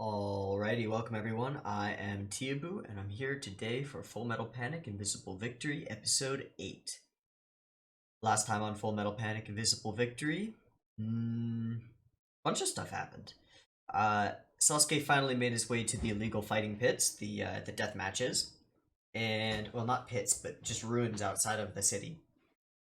Alrighty, welcome everyone. I am Teeaboo, and I'm here today for Full Metal Panic Invisible Victory, Episode 8. Last time on Full Metal Panic Invisible Victory, bunch of stuff happened. Sasuke finally made his way to the illegal fighting pits, the death matches, and, well, not pits, but just ruins outside of the city.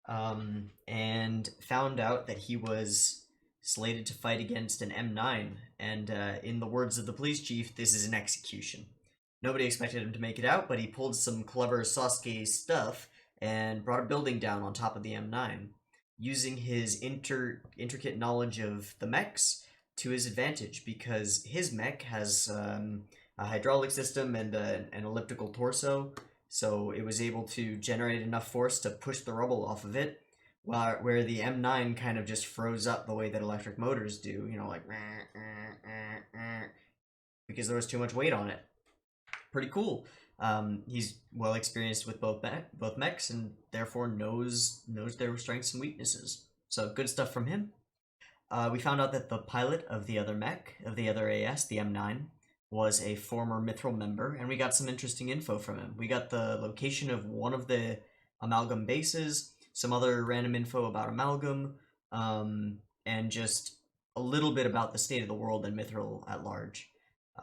And found out that he was slated to fight against an M9, and in the words of the police chief, this is an execution. Nobody expected him to make it out, but he pulled some clever Sasuke stuff and brought a building down on top of the M9, using his intricate knowledge of the mechs to his advantage, because his mech has a hydraulic system and an elliptical torso, so it was able to generate enough force to push the rubble off of it, where the M9 kind of just froze up the way that electric motors do, you know, like because there was too much weight on it. Pretty cool. He's well experienced with both mechs and therefore knows their strengths and weaknesses. So good stuff from him. We found out that the pilot of the other mech, of the other AS, the M9, was a former Mithril member, and we got some interesting info from him. We got the location of one of the Amalgam bases, some other random info about Amalgam, and just a little bit about the state of the world and Mithril at large.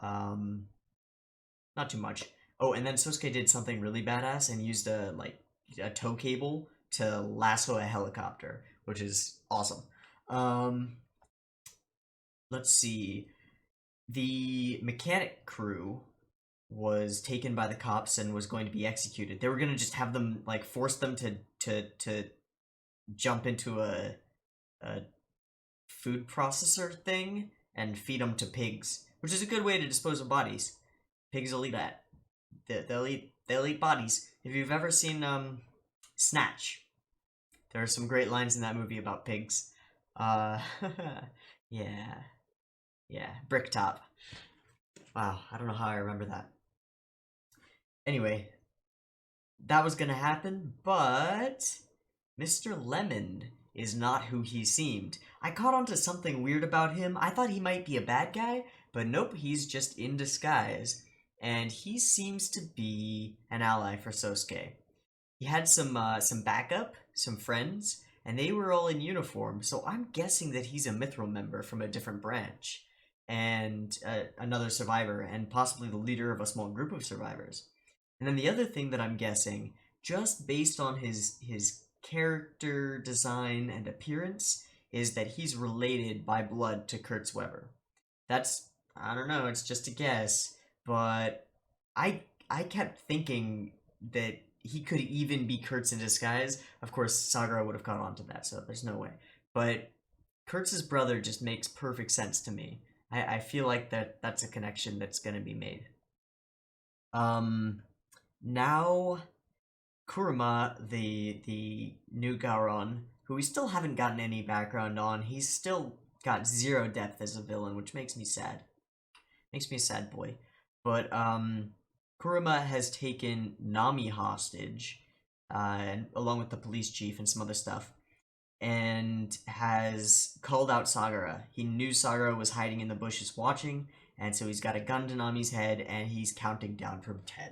Not too much. Oh, and then Sosuke did something really badass and used a tow cable to lasso a helicopter, which is awesome. Let's see. The mechanic crew was taken by the cops and was going to be executed. They were going to just have them, like, force them to jump into a food processor thing and feed them to pigs, which is a good way to dispose of bodies. Pigs will eat that. They'll eat bodies. If you've ever seen Snatch, there are some great lines in that movie about pigs. Yeah. Yeah, Bricktop. Wow, I don't know how I remember that. Anyway, that was gonna happen, but Mr. Lemon is not who he seemed. I caught on to something weird about him. I thought he might be a bad guy, but nope, he's just in disguise. And he seems to be an ally for Sosuke. He had some backup, some friends, and they were all in uniform, so I'm guessing that he's a Mithril member from a different branch, and another survivor, and possibly the leader of a small group of survivors. And then the other thing that I'm guessing, just based on his character design and appearance, is that he's related by blood to Kurtzweber. That's, I don't know, it's just a guess, but I kept thinking that he could even be Kurtz in disguise. Of course, Sagara would have caught on to that, so there's no way. But Kurtz's brother just makes perfect sense to me. I feel like that's a connection that's going to be made. Now Kuruma, the new Gauron, who we still haven't gotten any background on, he's still got zero depth as a villain, which makes me sad. Makes me a sad boy. But Kuruma has taken Nami hostage, along with the police chief and some other stuff, and has called out Sagara. He knew Sagara was hiding in the bushes watching, and so he's got a gun to Nami's head, and he's counting down from 10.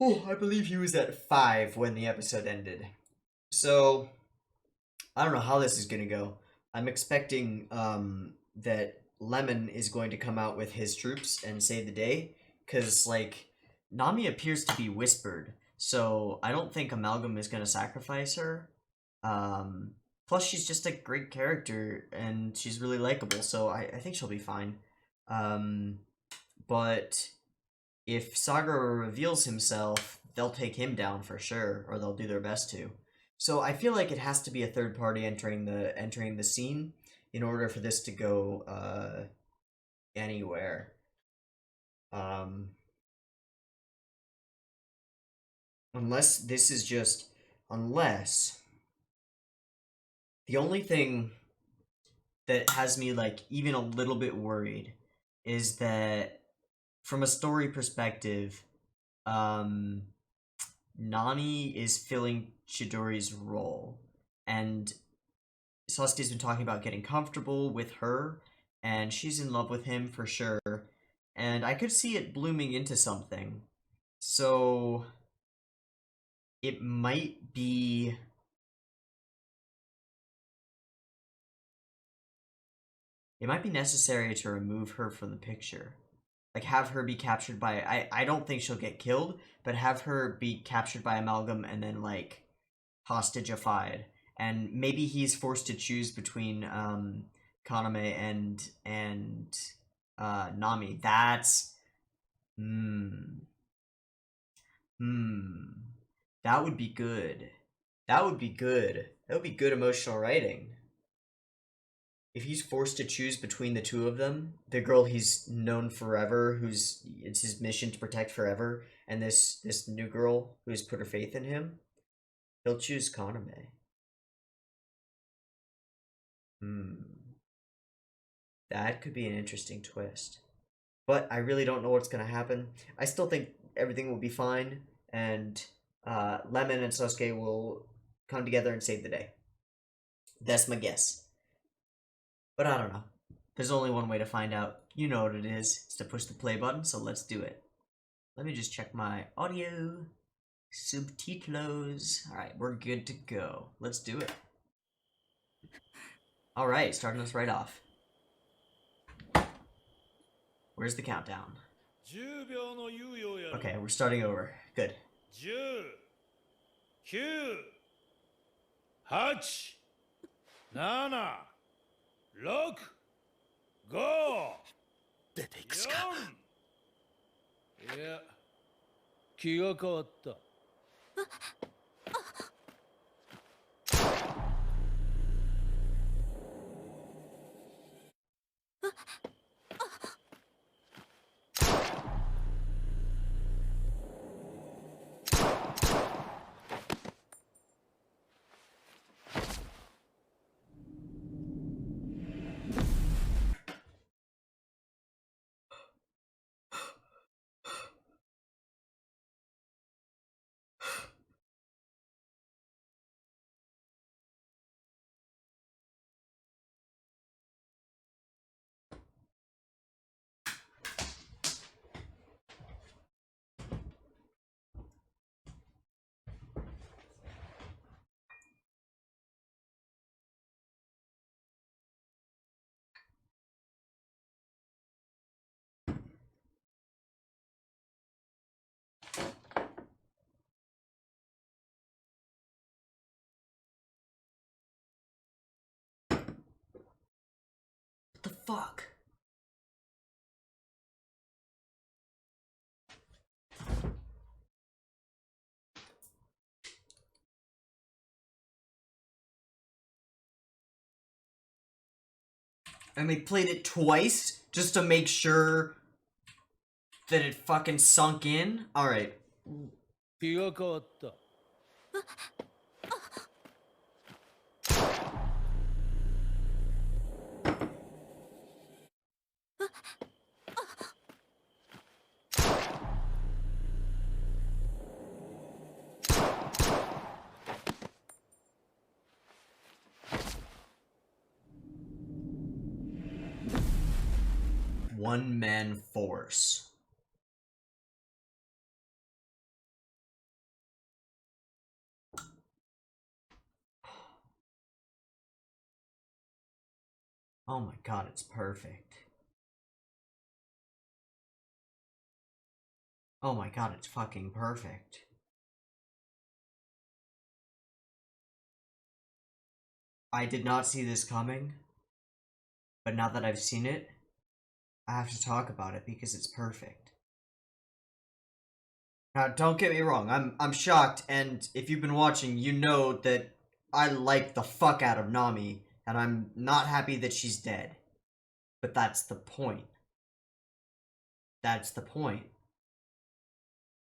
Oh, I believe he was at 5 when the episode ended. So, I don't know how this is gonna go. I'm expecting that Lemon is going to come out with his troops and save the day, because, like, Nami appears to be whispered, so I don't think Amalgam is going to sacrifice her. Plus, she's just a great character, and she's really likable, so I think she'll be fine. But if Sagara reveals himself, they'll take him down for sure, or they'll do their best to. So I feel like it has to be a third party entering the scene in order for this to go anywhere. Unless this is just unless the only thing that has me, like, even a little bit worried is that from a story perspective, Nami is filling Chidori's role, and Sasuke's been talking about getting comfortable with her, and she's in love with him for sure. And I could see it blooming into something. So it might be necessary to remove her from the picture. Like, have her be captured by... I don't think she'll get killed, but have her be captured by Amalgam and then, like, hostagified. And maybe he's forced to choose between Kaname and Nami. That's... That would be good. That would be good. That would be good emotional writing. If he's forced to choose between the two of them, the girl he's known forever, it's his mission to protect forever, and this new girl who's put her faith in him, he'll choose Kaname. That could be an interesting twist. But I really don't know what's going to happen. I still think everything will be fine, and Lemon and Sosuke will come together and save the day. That's my guess. But I don't know. There's only one way to find out. You know what it is. It's to push the play button, so let's do it. Let me just check my audio. Subtitles. Alright, we're good to go. Let's do it. Alright, starting us right off. Where's the countdown? Okay, we're starting over. Good. 10, 9, 8, 7, 6、5、出ていくしか。4。いや、気が変わった。What the fuck? And they played it twice just to make sure that it fucking sunk in? Alright. 気が変わった。One-man force. Oh my god, it's perfect. Oh my god, it's fucking perfect. I did not see this coming, but now that I've seen it, I have to talk about it because it's perfect. Now, don't get me wrong, I'm shocked, and if you've been watching, you know that I like the fuck out of Nami, and I'm not happy that she's dead. But that's the point. That's the point.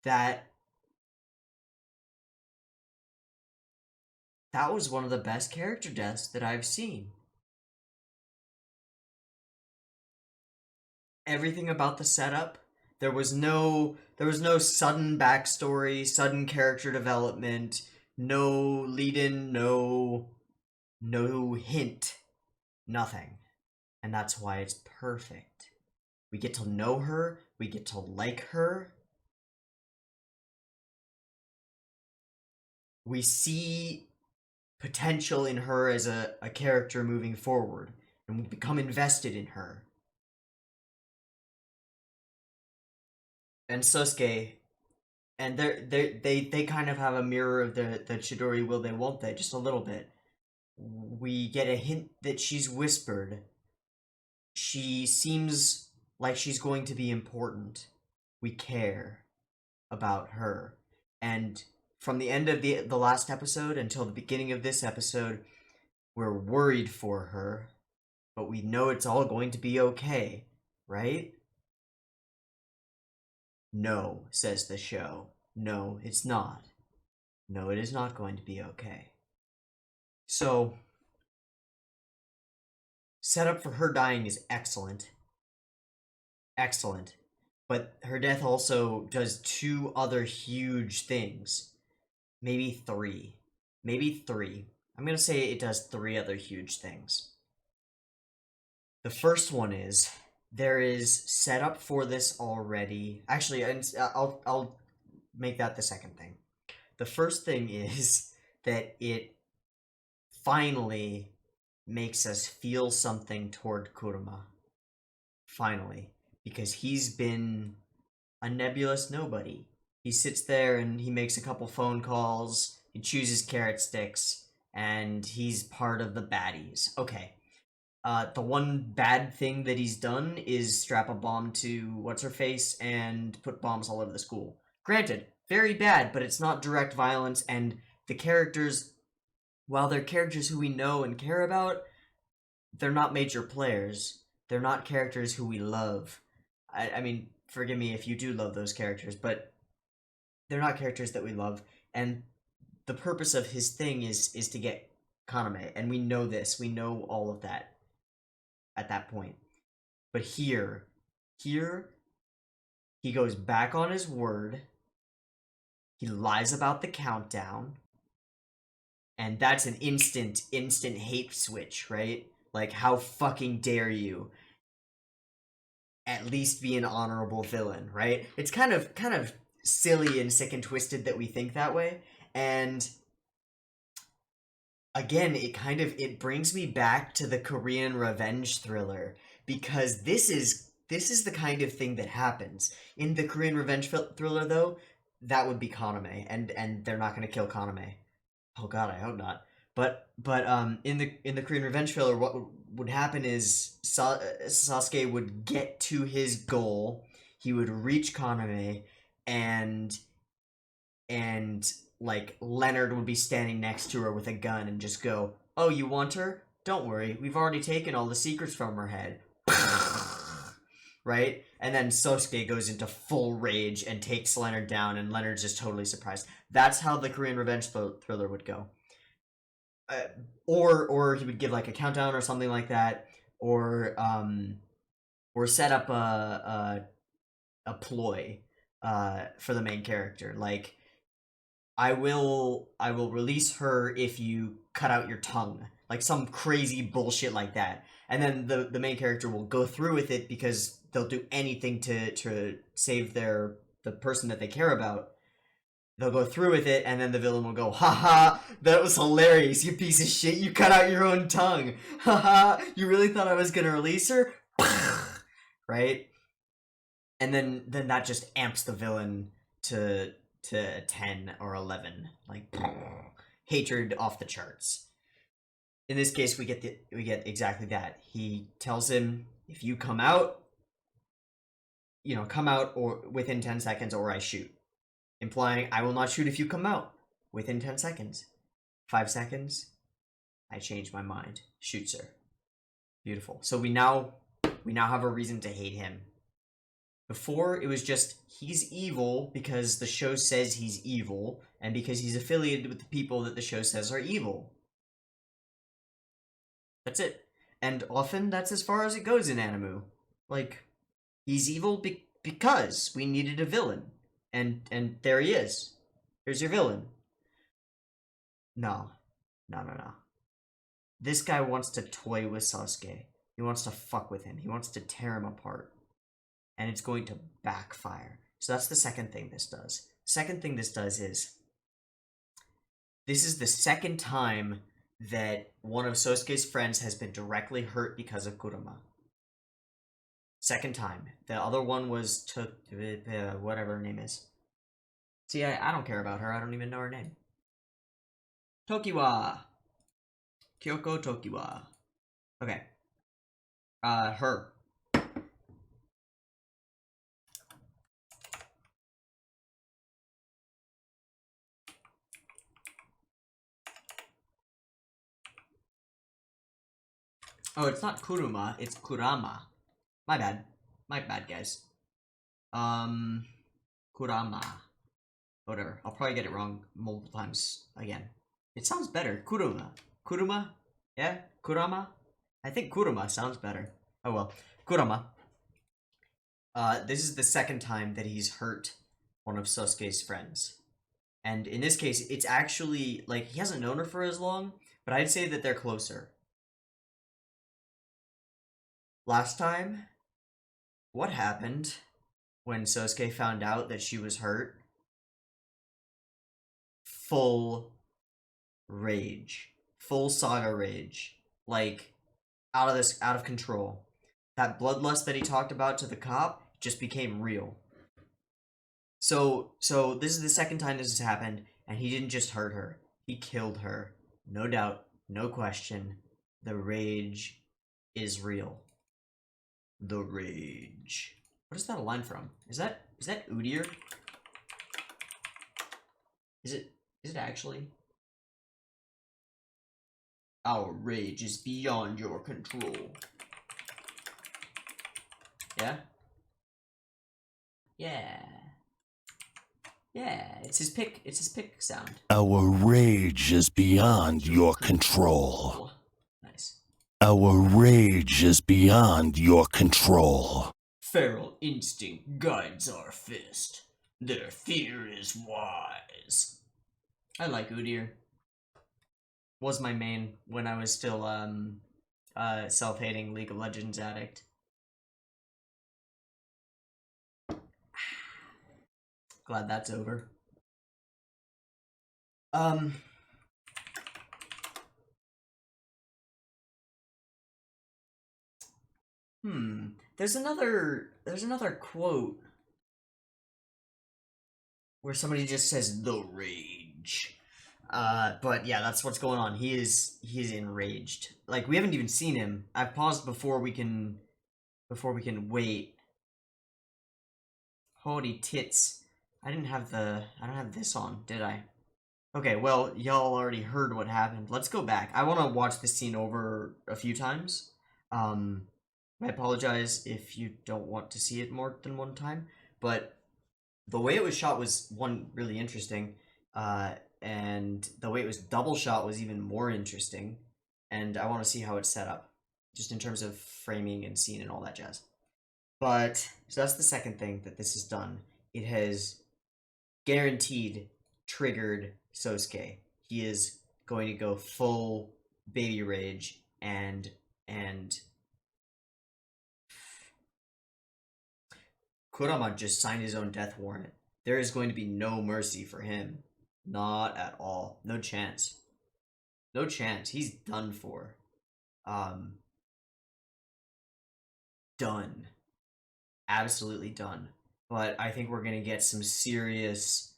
That was one of the best character deaths that I've seen. Everything about the setup, there was no sudden backstory, sudden character development, no lead-in, no hint, nothing. And that's why it's perfect. We get to know her, we get to like her. We see potential in her as a character moving forward, and we become invested in her. And Sosuke, and they kind of have a mirror of the Chidori will they won't they, just a little bit. We get a hint that she's whispered. She seems like she's going to be important. We care about her. And from the end of the last episode until the beginning of this episode, we're worried for her, but we know it's all going to be okay, right? No, says the show. No, it's not. No, it is not going to be okay. So, setup for her dying is excellent. Excellent. But her death also does two other huge things. Maybe three. Maybe three. I'm going to say it does three other huge things. The first one is, there is setup for this already. Actually, I'll make that the second thing. The first thing is that it finally makes us feel something toward Kuruma. Finally. Because he's been a nebulous nobody. He sits there and he makes a couple phone calls, he chooses carrot sticks, and he's part of the baddies. Okay. The one bad thing that he's done is strap a bomb to what's-her-face and put bombs all over the school. Granted, very bad, but it's not direct violence, and the characters, while they're characters who we know and care about, they're not major players. They're not characters who we love. I mean, forgive me if you do love those characters, but they're not characters that we love, and the purpose of his thing is to get Kaname, and we know this. We know all of that at that point. But here, he goes back on his word, he lies about the countdown, and that's an instant hate switch, right? Like, how fucking dare you at least be an honorable villain, right? It's kind of silly and sick and twisted that we think that way, and again, it brings me back to the Korean revenge thriller, because this is the kind of thing that happens in the Korean revenge thriller. Though that would be Kaname, and they're not going to kill Kaname. Oh God, I hope not. But in the Korean revenge thriller, what would happen is Sasuke would get to his goal. He would reach Kaname, and like Leonard would be standing next to her with a gun and just go, "Oh, you want her? Don't worry, we've already taken all the secrets from her head." Right? And then Sosuke goes into full rage and takes Leonard down, and Leonard's just totally surprised. That's how the Korean revenge thriller would go. Or he would give like a countdown or something like that, or set up a ploy for the main character, like, I will release her if you cut out your tongue, like some crazy bullshit like that. And then the main character will go through with it because they'll do anything to save the person that they care about. They'll go through with it, and then the villain will go, "Haha, that was hilarious, you piece of shit, you cut out your own tongue. Haha, you really thought I was gonna release her?" Right? And then that just amps the villain to 10 or 11, like, hatred off the charts. In this case, we get exactly that. He tells him, if you come out, or within 10 seconds, or I shoot. Implying, I will not shoot if you come out within 10 seconds. 5 seconds, I change my mind. Shoots her. Beautiful. So we now have a reason to hate him. Before, it was just, he's evil because the show says he's evil, and because he's affiliated with the people that the show says are evil. That's it. And often, that's as far as it goes in anime. Like, he's evil because we needed a villain. And there he is. Here's your villain. No. This guy wants to toy with Sasuke. He wants to fuck with him. He wants to tear him apart. And it's going to backfire. So that's the second thing this does. Second thing this does is, this is the second time that one of Sosuke's friends has been directly hurt because of Kurama. Second time. The other one was whatever her name is. See, I don't care about her. I don't even know her name. Tokiwa. Kyoko Tokiwa. Okay. Her. Oh, it's not Kuruma, it's Kurama. My bad. My bad, guys. Kurama. Whatever. I'll probably get it wrong multiple times again. It sounds better. Kuruma. Kuruma? Yeah? Kurama? I think Kuruma sounds better. Oh well. Kurama. This is the second time that he's hurt one of Sosuke's friends. And in this case, it's actually, like, he hasn't known her for as long, but I'd say that they're closer. Last time, what happened when Sosuke found out that she was hurt? Full rage. Full saga rage. Like, out of control. That bloodlust that he talked about to the cop just became real. So this is the second time this has happened, and he didn't just hurt her. He killed her. No doubt, no question. The rage is real. The rage. What is that a line from? Is that Udyr? Is it actually? Our rage is beyond your control. Yeah? Yeah. Yeah, it's his pick sound. Our rage is beyond your control. Nice. Our rage is beyond your control. Feral instinct guides our fist. Their fear is wise. I like Udyr. Was my main when I was still self-hating League of Legends addict. Glad that's over. There's another quote where somebody just says the rage. But yeah, that's what's going on. He is enraged. Like, we haven't even seen him. I've paused before we can wait. Holy tits. I don't have this on, did I? Okay, well, y'all already heard what happened. Let's go back. I want to watch this scene over a few times. I apologize if you don't want to see it more than one time, but the way it was shot was, one, really interesting, and the way it was double shot was even more interesting, and I want to see how it's set up, just in terms of framing and scene and all that jazz. But, so that's the second thing that this has done. It has guaranteed triggered Sosuke. He is going to go full baby rage and Kurama just signed his own death warrant. There is going to be no mercy for him. Not at all. No chance. No chance. He's done for. Done. Absolutely done. But I think we're gonna get some serious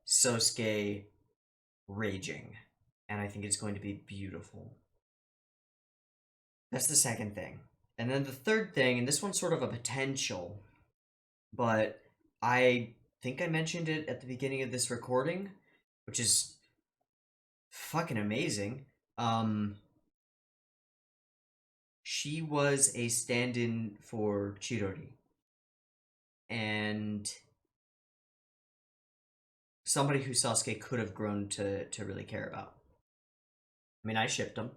Sosuke raging. And I think it's going to be beautiful. That's the second thing. And then the third thing, and this one's sort of a potential, but I think I mentioned it at the beginning of this recording, which is fucking amazing. She was a stand-in for Chidori. And somebody who Sasuke could have grown to really care about. I mean, I shipped him.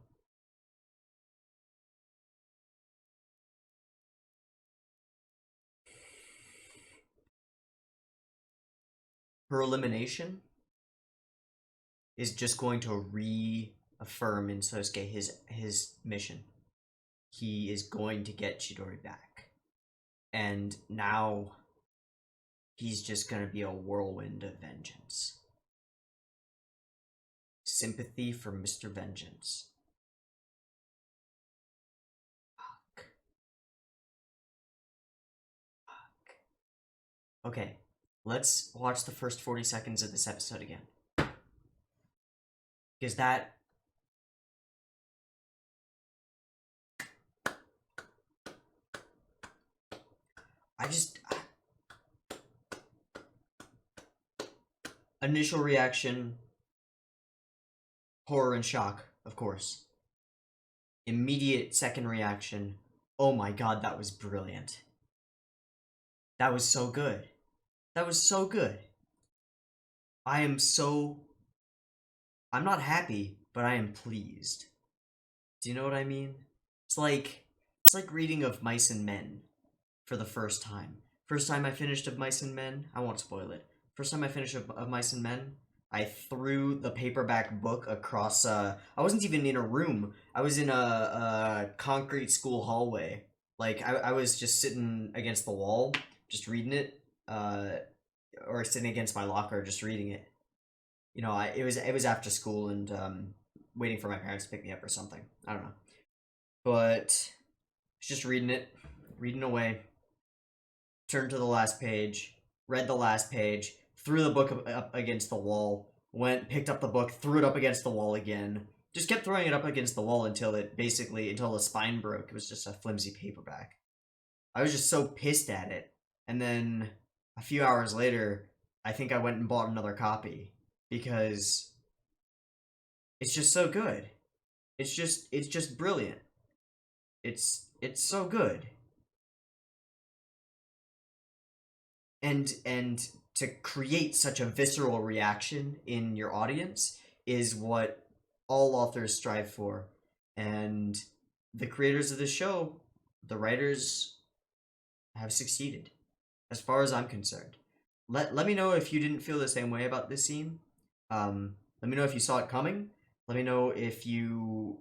Her elimination is just going to reaffirm in Sasuke his mission. he is going to get Chidori back. And now he's just gonna be a whirlwind of vengeance. Sympathy for Mr. Vengeance. Fuck. Okay, let's watch the first 40 seconds of this episode again. Because that... Initial reaction, horror and shock, of course. Immediate second reaction, oh my god, that was brilliant. That was so good. That was so good. I'm not happy, but I am pleased. Do you know what I mean? It's like reading of Mice and Men for the first time. First time I finished of Mice and Men, I won't spoil it. First time I finished of Mice and Men, I threw the paperback book across, I wasn't even in a room. I was in a concrete school hallway. Like, I was just sitting against the wall, just reading it, or sitting against my locker, just reading it. You know, it was after school and, waiting for my parents to pick me up or something. I don't know. But, just reading it, reading away. Turned to the last page, read the last page, threw the book up against the wall, picked up the book, threw it up against the wall again. Just kept throwing it up against the wall until the spine broke. It was just a flimsy paperback. I was just so pissed at it. And then a few hours later, I think I went and bought another copy because it's just so good. It's just brilliant. It's so good. And to create such a visceral reaction in your audience is what all authors strive for. And the creators of the show, the writers, have succeeded, as far as I'm concerned. Let me know if you didn't feel the same way about this scene. Let me know if you saw it coming. Let me know if you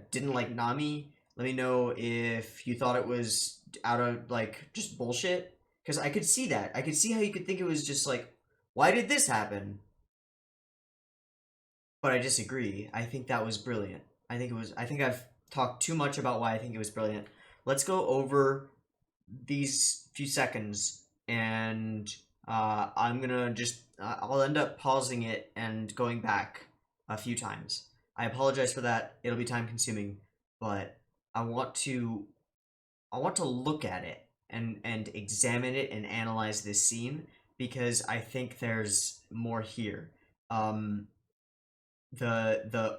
didn't like Nami. Let me know if you thought it was out of, like, just bullshit. Because I could see that. I could see how you could think it was just like, why did this happen? But I disagree. I think that was brilliant. I think I've talked too much about why I think it was brilliant. Let's go over these few seconds, and I'm gonna just, I'll end up pausing it and going back a few times. I apologize for that. It'll be time consuming, but I want to look at it and examine it and analyze this scene because I think there's more here. The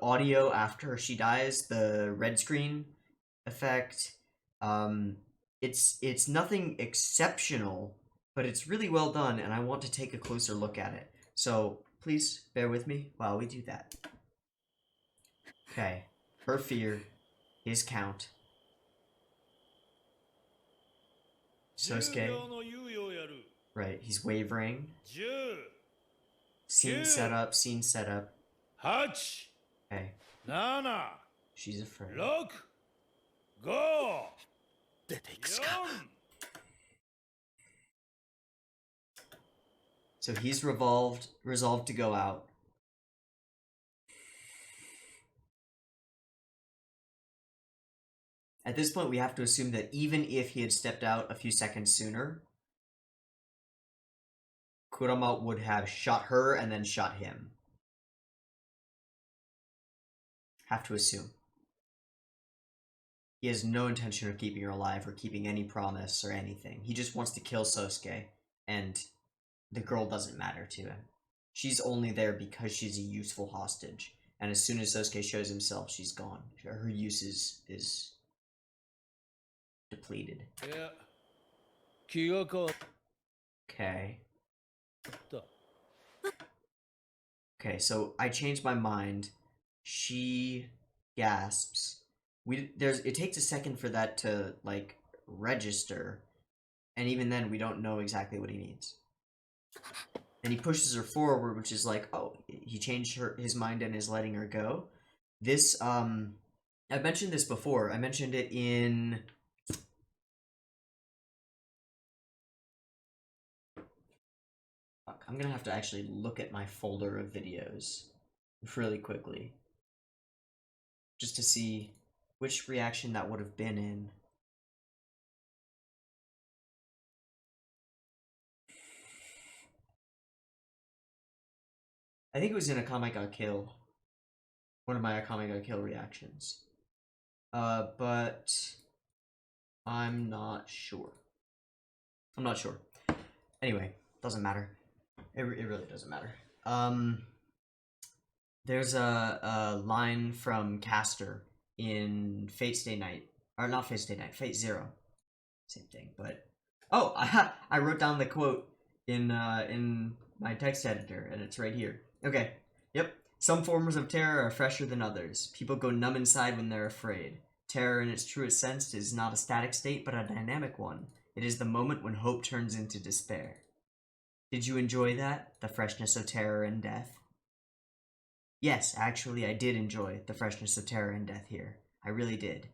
audio after she dies, the red screen effect, it's nothing exceptional, but it's really well done, and I want to take a closer look at it. So please bear with me while we do that. Okay, her fear, his count. Sosuke. Right, he's wavering. Scene set up. Okay. She's afraid. So he's resolved to go out. At this point, we have to assume that even if he had stepped out a few seconds sooner, Kurama would have shot her and then shot him. Have to assume. He has no intention of keeping her alive or keeping any promise or anything. He just wants to kill Sosuke, and the girl doesn't matter to him. She's only there because she's a useful hostage, and as soon as Sosuke shows himself, she's gone. Her use is depleted. Okay. Okay, so I changed my mind. She gasps. It takes a second for that to, like, register, and even then we don't know exactly what he needs. And he pushes her forward, which is like, oh, he changed his mind and is letting her go. This, and I've mentioned this before. I mentioned it in... Fuck, I'm gonna have to actually look at my folder of videos really quickly. Just to see which reaction that would have been in. I think it was in Akame Got Killed. One of my Akame Got Killed reactions. But I'm not sure. I'm not sure. Anyway, doesn't matter. It really doesn't matter. There's a line from Caster in Fate Stay Night. Or not Fate Stay Night, Fate Zero. Same thing, but... Oh, I wrote down the quote in my text editor, and it's right here. Okay, yep. Some forms of terror are fresher than others. People go numb inside when they're afraid. Terror in its truest sense is not a static state, but a dynamic one. It is the moment when hope turns into despair. Did you enjoy that? The freshness of terror and death? Yes, actually, I did enjoy the freshness of terror and death here. I really did.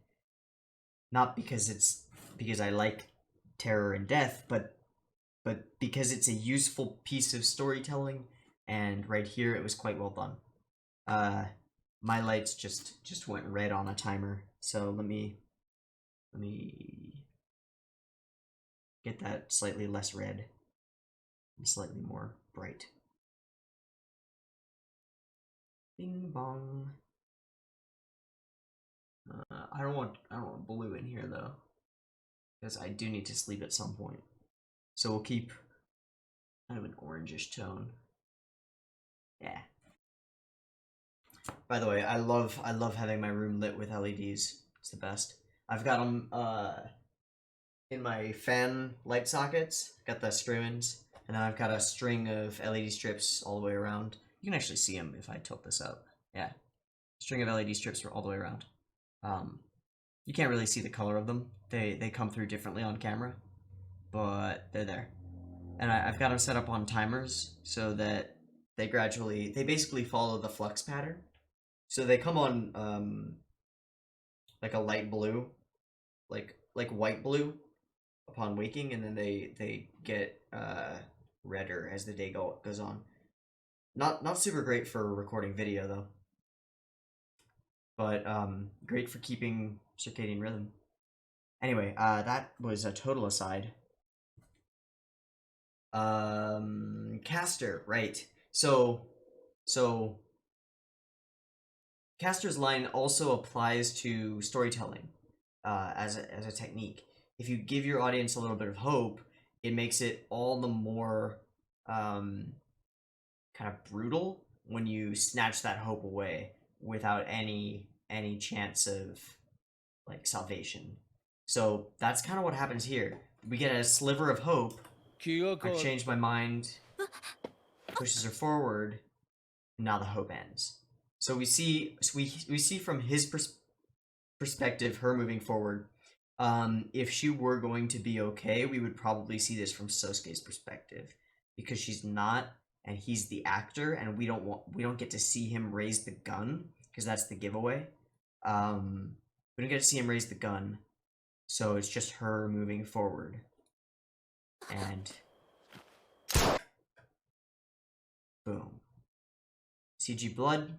Not because I like terror and death, but because it's a useful piece of storytelling, and right here it was quite well done. My lights just went red on a timer, so let me get that slightly less red and slightly more bright. Bing bong. I don't want blue in here though, because I do need to sleep at some point. So we'll keep kind of an orangish tone. Yeah. By the way, I love having my room lit with LEDs. It's the best. I've got them in my fan light sockets. Got the Strymons, and then I've got a string of LED strips all the way around. You can actually see them if I tilt this up. Yeah, string of LED strips all the way around. You can't really see the color of them. They come through differently on camera, but they're there. And I've got them set up on timers so that they basically follow the flux pattern. So they come on like a light blue, like white blue upon waking, and then they get redder as the day goes on. Not super great for recording video though, but great for keeping circadian rhythm. Anyway, that was a total aside. Caster, right? So Caster's line also applies to storytelling as a technique. If you give your audience a little bit of hope, it makes it all the more kind of brutal when you snatch that hope away without any chance of like salvation. So that's kind of what happens here. We get a sliver of hope. I changed my mind, pushes her forward, and now the hope ends. So we see from his perspective, her moving forward. If she were going to be okay, we would probably see this from Sosuke's perspective, because she's not, and he's the actor, and we don't get to see him raise the gun, because that's the giveaway. We don't get to see him raise the gun, so it's just her moving forward. And boom. CG blood.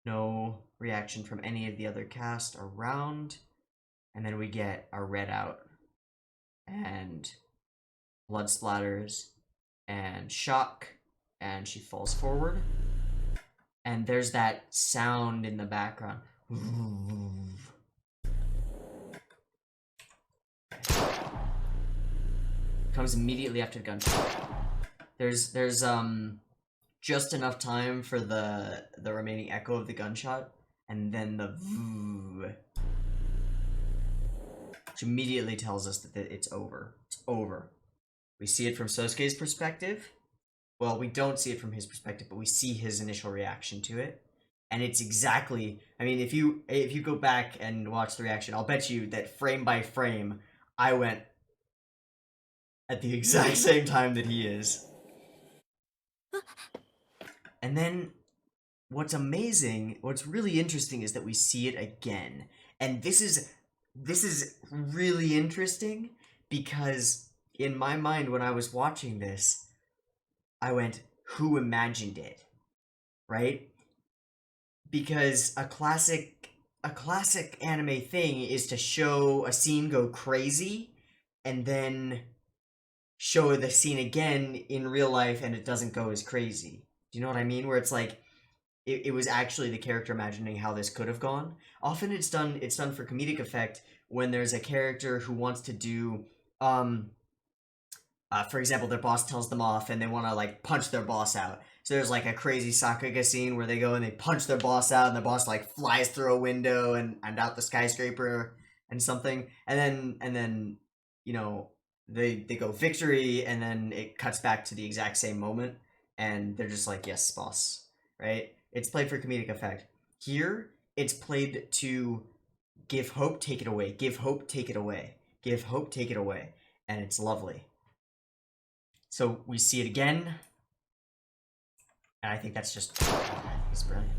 No reaction from any of the other cast around. And then we get a red out. And blood splatters. And shock. And she falls forward. And there's that sound in the background. Comes immediately after the gunshot. There's just enough time for the remaining echo of the gunshot, and then the which immediately tells us that it's over. It's over. We see it from Sosuke's perspective. Well, we don't see it from his perspective, but we see his initial reaction to it. And it's exactly, I mean, if you go back and watch the reaction, I'll bet you that frame by frame, I went at the exact same time that he is. And then what's amazing, what's really interesting is that we see it again. And this is really interesting because in my mind when I was watching this, I went, who imagined it? Right? Because a classic anime thing is to show a scene go crazy and then show the scene again in real life and it doesn't go as crazy. Do you know what I mean? Where it's like it was actually the character imagining how this could have gone. Often it's done for comedic effect when there's a character who wants to do for example, their boss tells them off and they want to like punch their boss out. So there's like a crazy SSSSAGA scene where they go and they punch their boss out and the boss like flies through a window and out the skyscraper and something. And then you know, they go victory and then it cuts back to the exact same moment and they're just like, yes, boss, right? It's played for comedic effect. Here, it's played to give hope, take it away. Give hope, take it away. Give hope, take it away. And it's lovely. So we see it again, and I think that's just it's brilliant.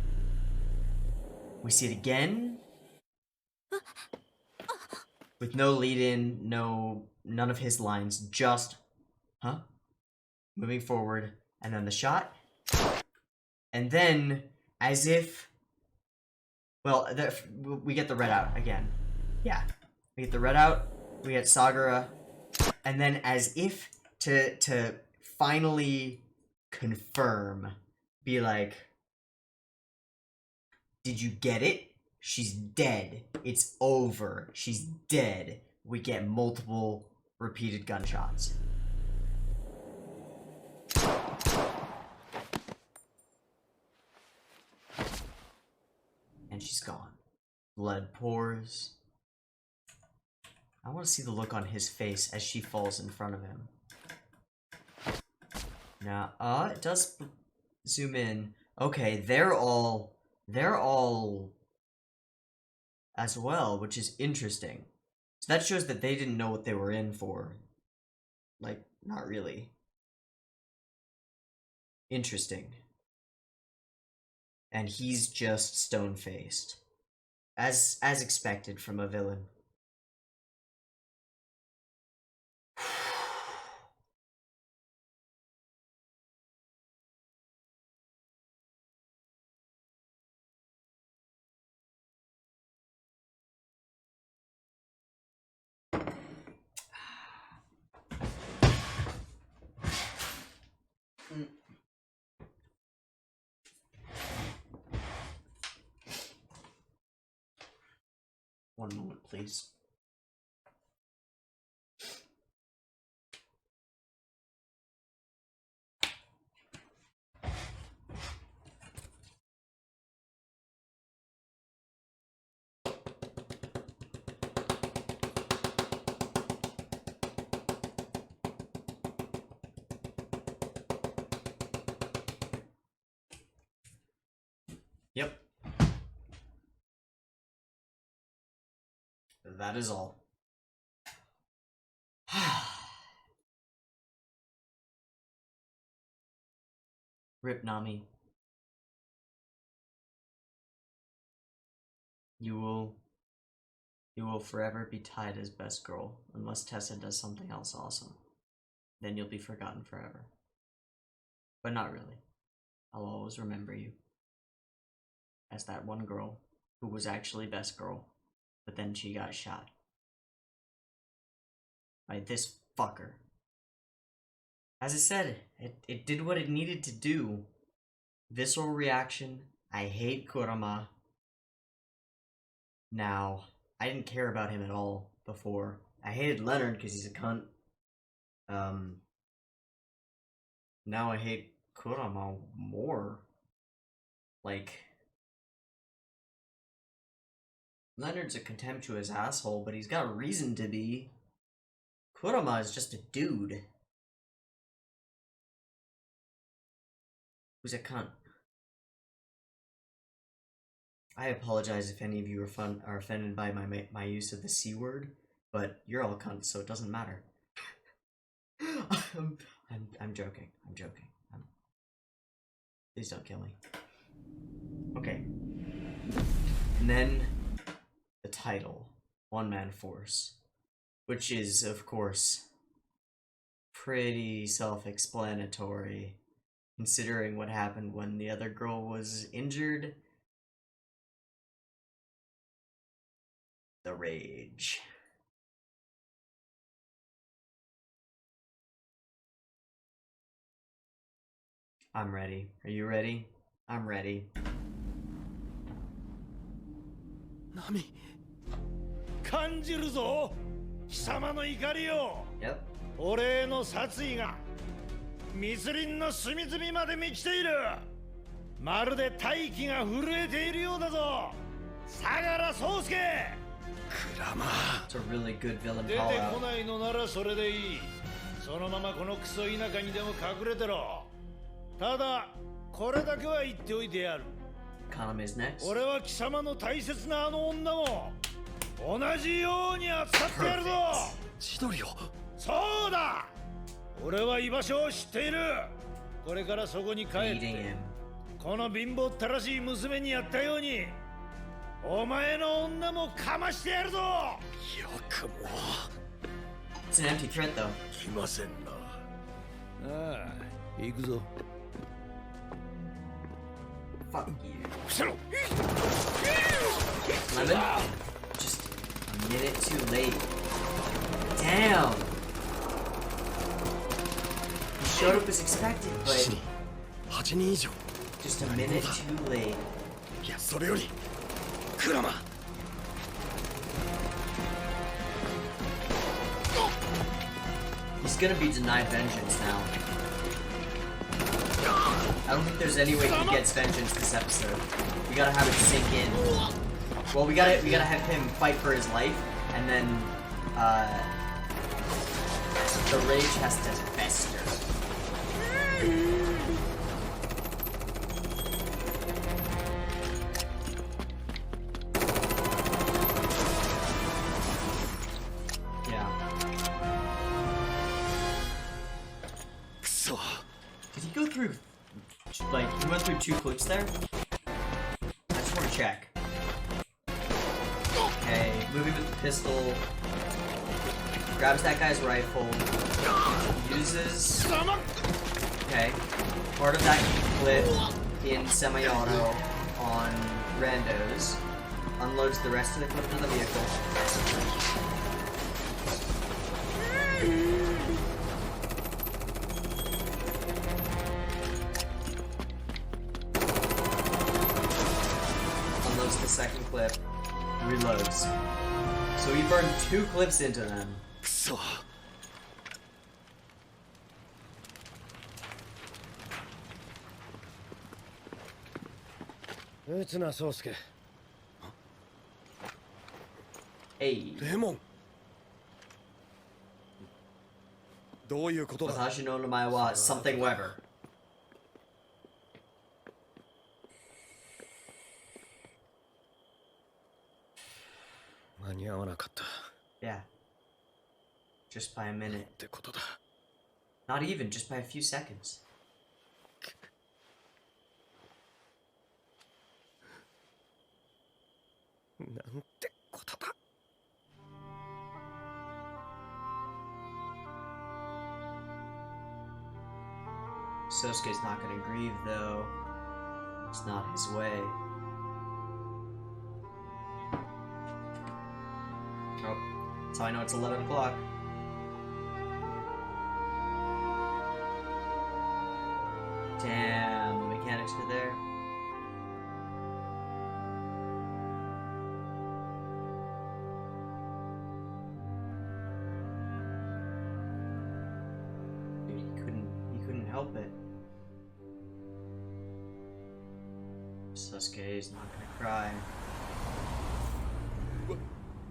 We see it again with no lead-in, none of his lines, just moving forward, and then the shot, and then as if, well, we get the red out again. Yeah, we get the red out. We get Sagara, and then as if to finally confirm, be like, did you get it? She's dead. It's over. She's dead. We get multiple repeated gunshots. And she's gone. Blood pours. I want to see the look on his face as she falls in front of him. Now, it does zoom in. Okay, they're all as well, which is interesting. So that shows that they didn't know what they were in for. Like, not really. Interesting. And he's just stone-faced. As expected from a villain. One moment, please. Yep. That is all. Rip Nami. You will forever be tied as best girl, unless Tessa does something else awesome. Then you'll be forgotten forever. But not really. I'll always remember you as that one girl who was actually best girl, but then she got shot by this fucker. As I said, it did what it needed to do. Visceral reaction. I hate Kurama. Now, I didn't care about him at all before. I hated Leonard because he's a cunt. Now I hate Kurama more. Like, Leonard's a contemptuous asshole, but he's got a reason to be. Kurama is just a dude who's a cunt. I apologize if any of you are offended by my use of the C word, but you're all cunts, so it doesn't matter. I'm joking. Please don't kill me. Okay. And then the title, One Man Force, which is, of course, pretty self-explanatory, considering what happened when the other girl was injured. The rage. I'm ready. Are you ready? I'm ready. Nami. 感じるぞ貴様の怒りを Yep. 俺の殺意が密林の隅々まで満ちているまるで大気が震えているようだぞ相良宗介 It's a really good villain 出て call こ out. ないのならそれでいいそのままこのクソ田舎にでも隠れてろただこれだけは言っておいてやる Akame is next. 俺は貴様の大切なあの女も同じように扱ってやるぞ千鳥をそうだ俺は居場所を知っているこれからそこに帰っ Beating て him. この貧乏ったらしい娘にやったようにお前の女もかましてやるぞよくも It's an empty threat though. 来ませんなああ行くぞ Fuck you. 伏せろ Lemon? Just a minute too late. Damn! He showed up as expected, 7 but 人8人以上 just a minute too late. いやそれよりクラマ He's gonna be denied vengeance now. I don't think there's any way he gets vengeance this episode. We gotta have it sink in. Well, we gotta have him fight for his life, and then the rage has to fester. Yeah. くそ Did he go through, like, he went through 2 clips there? I just want to check. Okay, moving with the pistol. Grabs that guy's rifle. Uses... Okay. Part of that clip in semi-auto on randos. Unloads the rest of the clip into the vehicle. Unloads the second clip. Reloads. So he burned 2 clips into them. くそ 撃つな宗介 Hey. レモンどういうことだ Watashi no namae wa something Weber. 間に合わなかった Yeah. Just by a minute. ってことだ Not even, just by a few seconds. なんてことだ Sosuke's not gonna grieve though. It's not his way. Oh, that's how I know it's 11 o'clock. Damn, the mechanics are there. Dude, he couldn't help it. Sasuke is not gonna cry.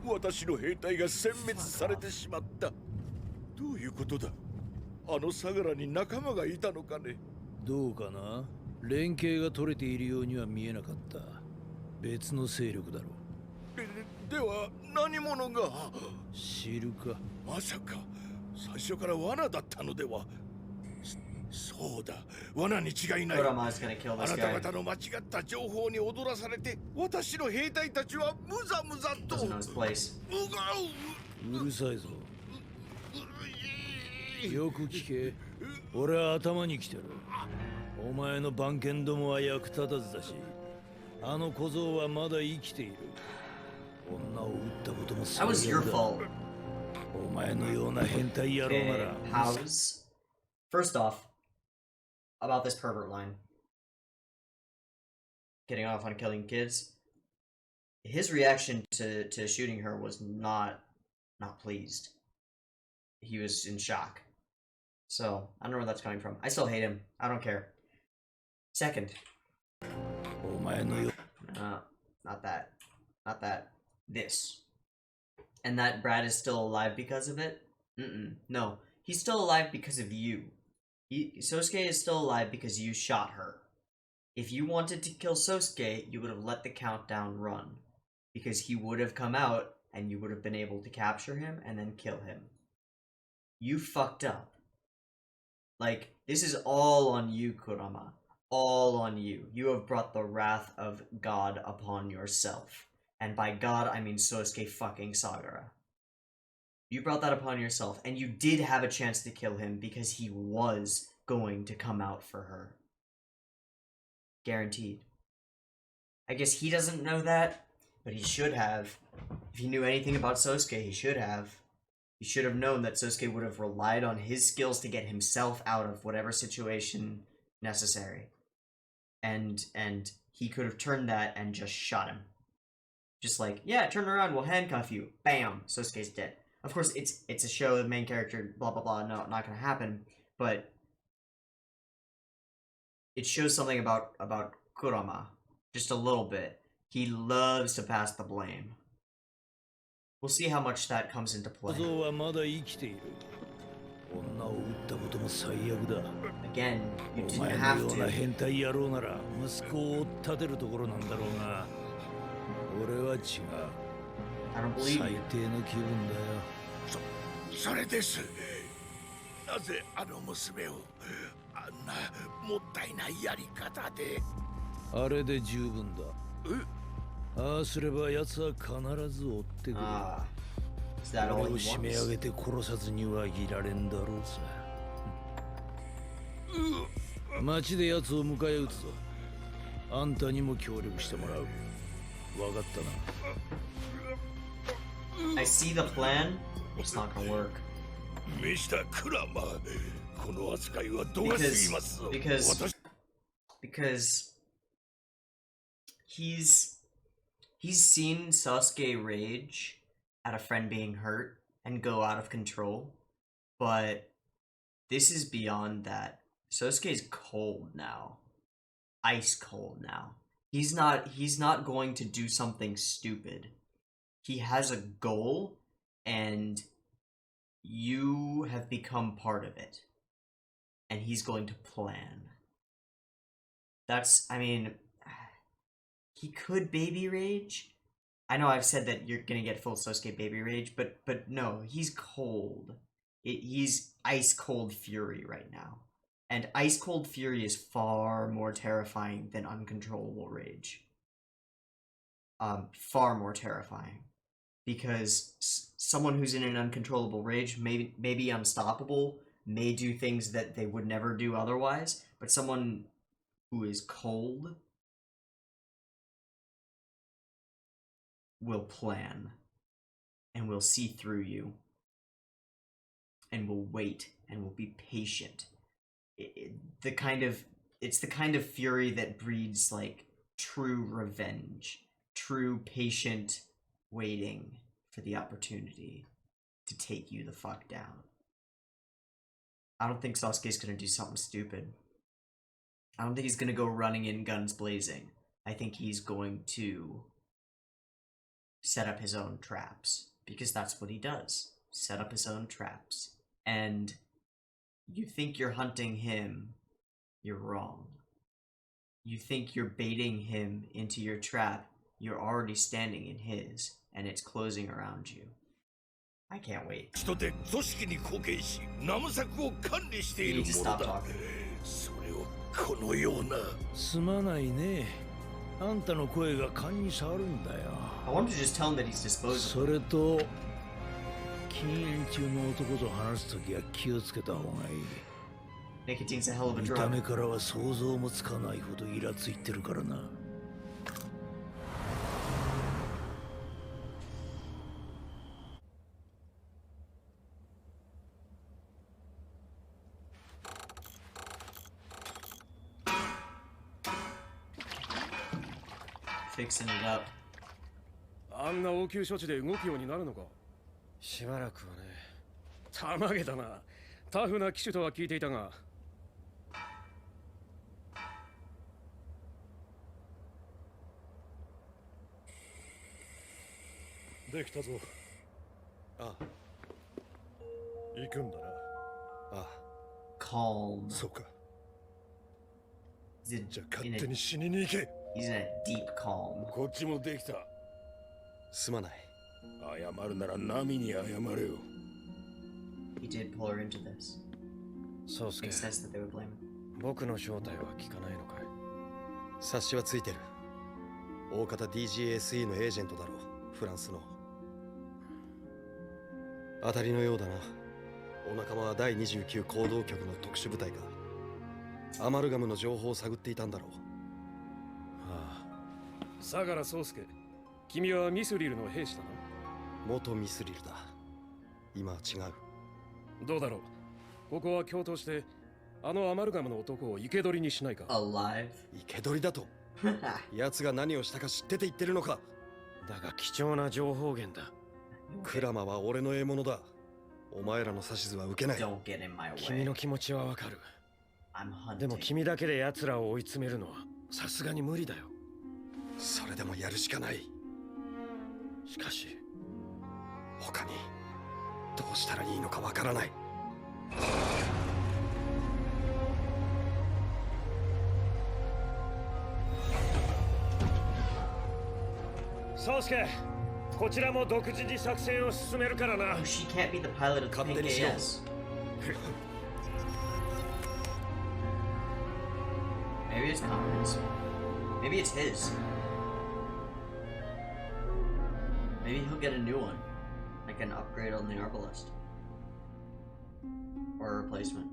私の兵隊が殲滅されてしまった。どういうことだ？あの相良に仲間がいたのかね？どうかな連携が取れているようには見えなかった別の勢力だろでは何者が？知るかまさか最初から罠だったのでは？そうだ、罠に違いない。 Kurama's gonna kill あ this なた guy. 方の間違った情報に踊らされて、私の兵隊たちは無ざ無ざと Doesn't know his place. うるさいぞ。よく聞け。俺は頭に来てる。お前の番犬どもは役立たずだし、あの小僧はまだ生きている。女を撃ったことも That was your fault. お前のような変態野郎な Okay, ら。 how's... First off, about this pervert line. Getting off on killing kids. His reaction to shooting her was not pleased. He was in shock. So, I don't know where that's coming from. I still hate him. I don't care. Second. お前のよ Not that. Not that. This. And that Brad is still alive because of it? No. He's still alive because of you. Sosuke is still alive because you shot her. If you wanted to kill Sosuke, you would have let the countdown run. Because he would have come out, and you would have been able to capture him and then kill him. You fucked up. Like, this is all on you, Kurama. All on you. You have brought the wrath of God upon yourself. And by God, I mean Sosuke fucking Sagara. You brought that upon yourself, and you did have a chance to kill him because he was going to come out for her. Guaranteed. I guess he doesn't know that, but he should have. If he knew anything about Sosuke, he should have. He should have known that Sosuke would have relied on his skills to get himself out of whatever situation necessary. And he could have turned that and just shot him. Just like, yeah, turn around, we'll handcuff you. Bam! Sosuke's dead. Of course, it's a show, the main character, blah blah blah, no, not gonna happen, but it shows something about Kurama. Just a little bit. He loves to pass the blame. We'll see how much that comes into play. 小僧はまだ生きている。女を撃ったことも最悪だ。 Again, you お didn't 前の have ような to. 変態野郎なら息子を追っ立てるところなんだろうが、俺は違う。 I don't believe 最 you. 低の気分だよ。それです。なぜあの娘をあんなもったいないやり方で。あれで十分だ。ああすれば奴は必ず追ってくる。Ah, is that all 俺 he を締め上 wants? げて殺さずにはいられんだろうさ。町で奴を迎え撃つぞ。あんたにも協力してもらう。わかったな。 I see the plan. It's not gonna work. ミスター・クラマー、この扱いはどうすぎますぞ。 Because he's seen Sasuke rage at a friend being hurt and go out of control, but this is beyond that. Sosuke's cold now. Ice cold now. He's not going to do something stupid. He has a goal, and you have become part of it. And he's going to plan. That's, I mean, he could baby rage. I know I've said that you're gonna get full Sosuke baby rage, but no, he's cold. He's ice cold fury right now. And ice cold fury is far more terrifying than uncontrollable rage. Far more terrifying. Because someone who's in an uncontrollable rage may be unstoppable, may do things that they would never do otherwise, but someone who is cold will plan and will see through you and will wait and will be patient. It's the kind of fury that breeds like true revenge, true patient waiting for the opportunity to take you the fuck down. I don't think Sasuke's gonna do something stupid. I don't think he's gonna go running in guns blazing. I think he's going to set up his own traps, because that's what he does. Set up his own traps. And you think you're hunting him, you're wrong. You think you're baiting him into your trap, you're already standing in his, and it's closing around you. I can't wait. 人で組織に貢献し、ナムサクを管理している You need to もの stop だ。 talking. それをこのような。すまないね。あんたの声が勘に触るんだよ。I wanted to just tell him that he's disposable. それと禁煙中の男と話すときは気をつけた方がいい。 Nicotine's a hell of a 見た drug. 目からは想像もつかないほどイラついてるからな。Fixing it up. あんな応急処置で動くようになるのか。しばらくはね。たまげたな。タフな機種とは聞いていたが。できたぞ。ああ。行くんだな。ああ。 Calm. そうか。 He's じゃあ in 勝手 a, に死にに行け。 he's in a deep calm. こっちもできた。すまない。謝るなら波に謝れよ。 He did pull her into this. そうすけ、 Makes sense that they would blame him. 僕の正体は聞かないのかい。察しはついてる。大方 DGSE のエージェントだろう。フランスの。当たりのようだな。お仲間は第29行動局の特殊部隊か。アマルガムの情報を探っていたんだろう。ああ。相良宗介、君はミスリルの兵士だな。元ミスリルだ。今は違う。どうだろう。ここは共闘してあのアマルガムの男を生け捕りにしないか。 Alive? 生け捕りだと。奴が何をしたか知ってて言ってるのか。だが貴重な情報源だ。クラマは俺の獲物だ。お前らの指図は受けない。 Don't get in my 君 way. の気持ちはわかる。 I'm hunting. でも君だけで奴らを追い詰めるのはさすがに無理だよ。それでもやるしかない。しかし他にどうしたらいいのかわからない。宗介、こちらも独自に作戦を進めるからな。 Oh, she can't be the pilot of the Pink AS. Maybe it's Conrad's. Maybe it's his. Maybe he'll get a new one. Like an upgrade on the Arbalest. Or a replacement.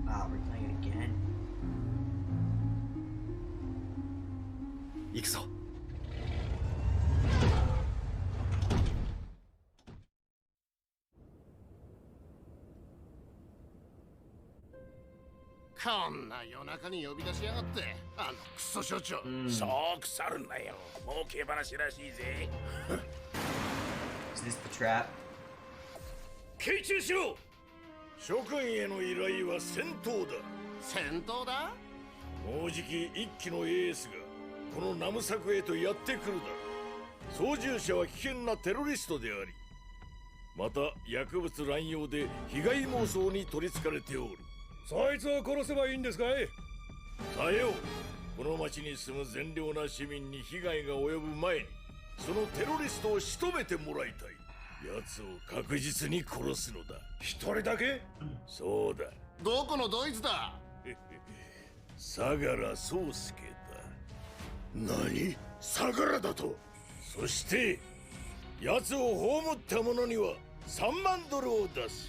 Wow, we're playing it again. 行くぞ。こんな夜中に呼び出しやがって、あのクソ所長。そう腐るなよ。儲け話らしいぜ。 Is this the trap? 傾注しろ。諸君への依頼は戦闘だ。戦闘だ。もうじき一機のエースがこのナムサクへとやってくるだ。操縦者は危険なテロリストであり、また薬物乱用で被害妄想に取りつかれておる。そいつを殺せばいいんですかい。さよう。この町に住む善良な市民に被害が及ぶ前にそのテロリストを仕留めてもらいたい。奴を確実に殺すのだ。一人だけ。そうだ。どこのドイツだ。相良宗介だ。何？相良だと。そして奴を葬った者には3万ドルを出す。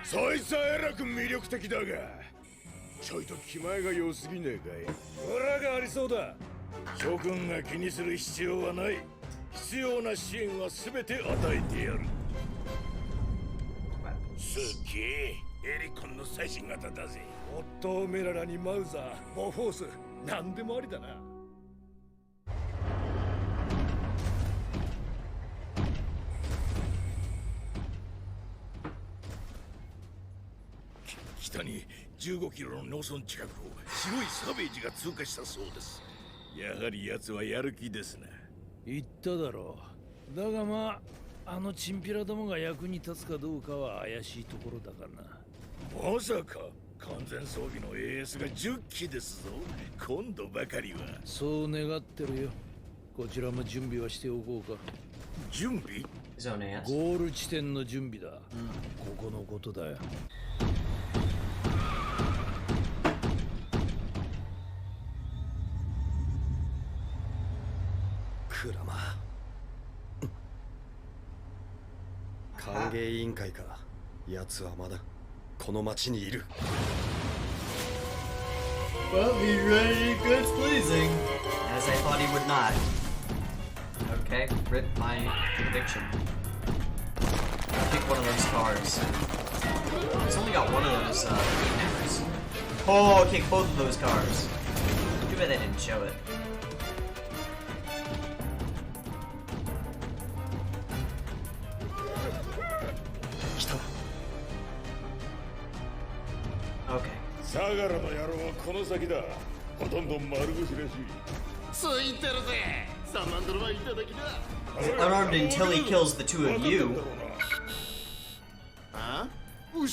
そいつはえらく魅力的だが、ちょいと気前が良すぎねえかい。裏がありそうだ。諸君が気にする必要はない。必要な支援は全て与えてやる。すっげえ、エリコンの最新型だぜ。オットーメララにマウザー、ボフォース、なんでもありだな。北に15キロの農村近くを白いサベージが通過したそうです。やはり奴はやる気ですな。言っただろう。だがまあ、あのチンピラどもが役に立つかどうかは怪しいところだからな。まさか完全装備の AS が10機ですぞ。今度ばかりは。そう願ってるよ。こちらも準備はしておこうか。準備？ His own ass. ゴール地点の準備だ。ここのことだよ。クラマ。歓迎委員会か。奴はまだこの町にいる。 Well, he really goods pleasing, as I thought he would not. Okay, rip my conviction. Pick one of those cars. It's only got one of those hammers. Oh, kick both of those cars. Too bad they didn't show it. Okay. サガラの野郎はこの先だ。ほとんど丸腰らしい。ついてるぜ。3万ドルはいただきだ。 Unarmed until he kills the two of you. あ？後ろ。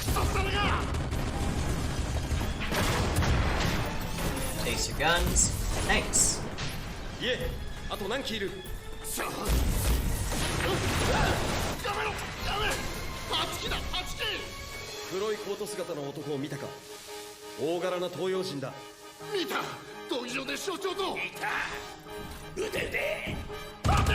ささらが。 Takes your guns. Thanks. いえ、あと何機いる？さあ。やめろ。やめ。8機だ。8機。黒いコート姿の男を見たか？大柄な東洋人だ。見た。闘技場で所長と。いた。撃て撃て。待て。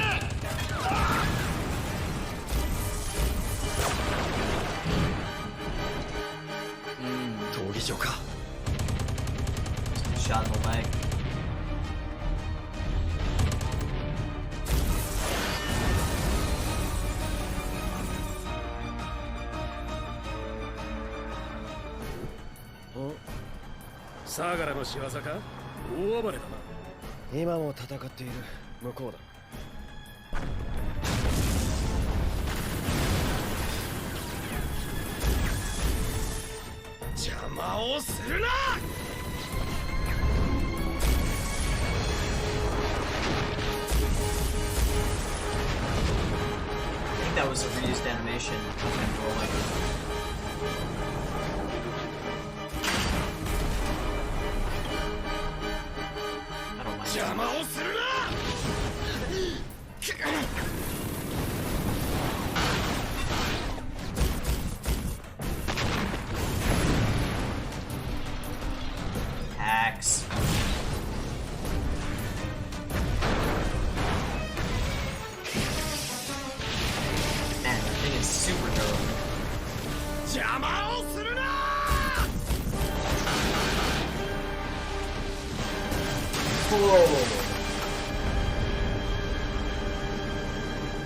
闘技場か。Shot in the leg. Oh. サーガラの仕業か？大暴れだな。今も戦っている。向こうだ。邪魔をするな。 I think that was a reused animation of him rolling. I don't mind. 邪魔をするな。 Axe. Man, that thing is super durable. 邪魔をするな。 Whoa.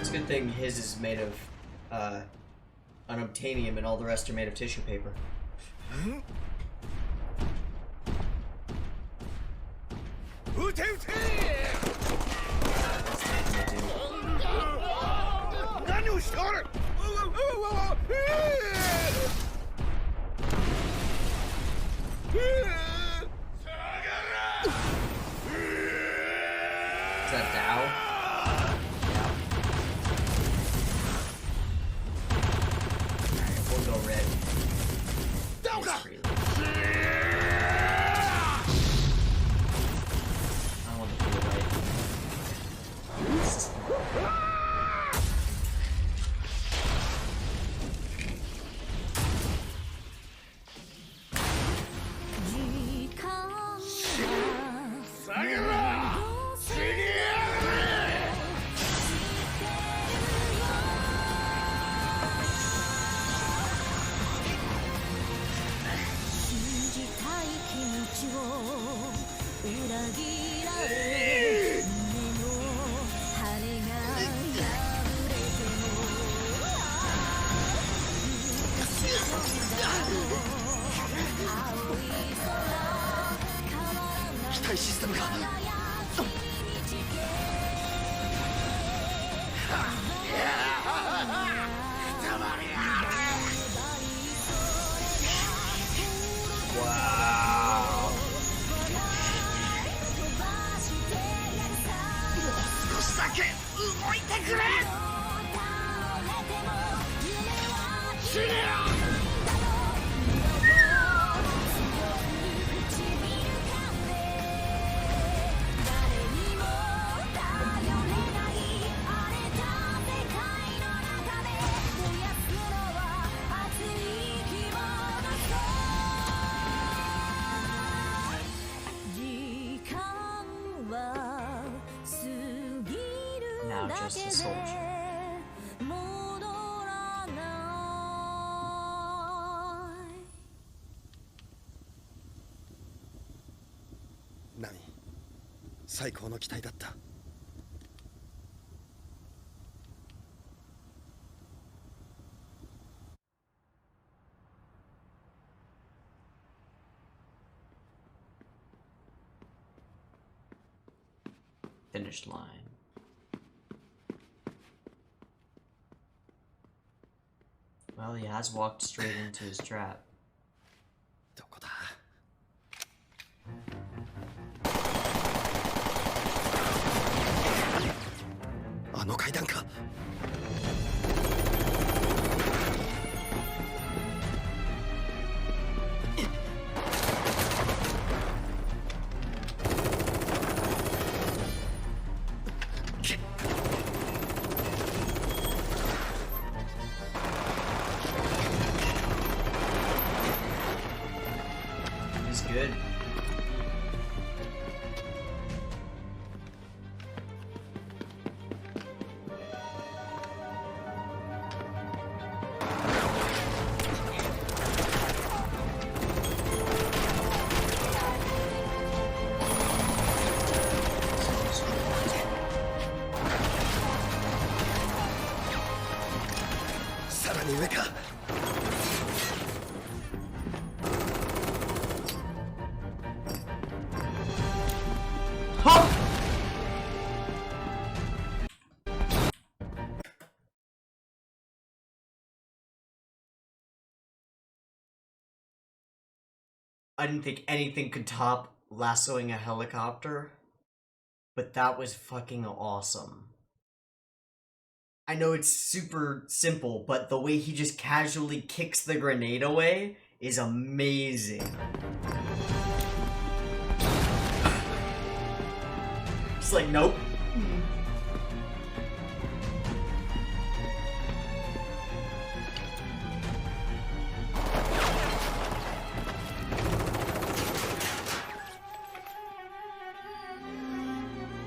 It's a good thing his is made of unobtainium and all the rest are made of tissue paper. What's that gonna do? 何をしておる。 Is that Dow? Alright, we'll go red. Freely. I want the blue light. Wow. 少しだけ動いてくれ。死ねよ。just a soldier. ナミ、最高の期待だった。 Finish line. Well, he has walked straight into his trap. どこだ? あの階段か。 He's good. I didn't think anything could top lassoing a helicopter, but that was fucking awesome. I know it's super simple, but the way he just casually kicks the grenade away is amazing. Just like, nope.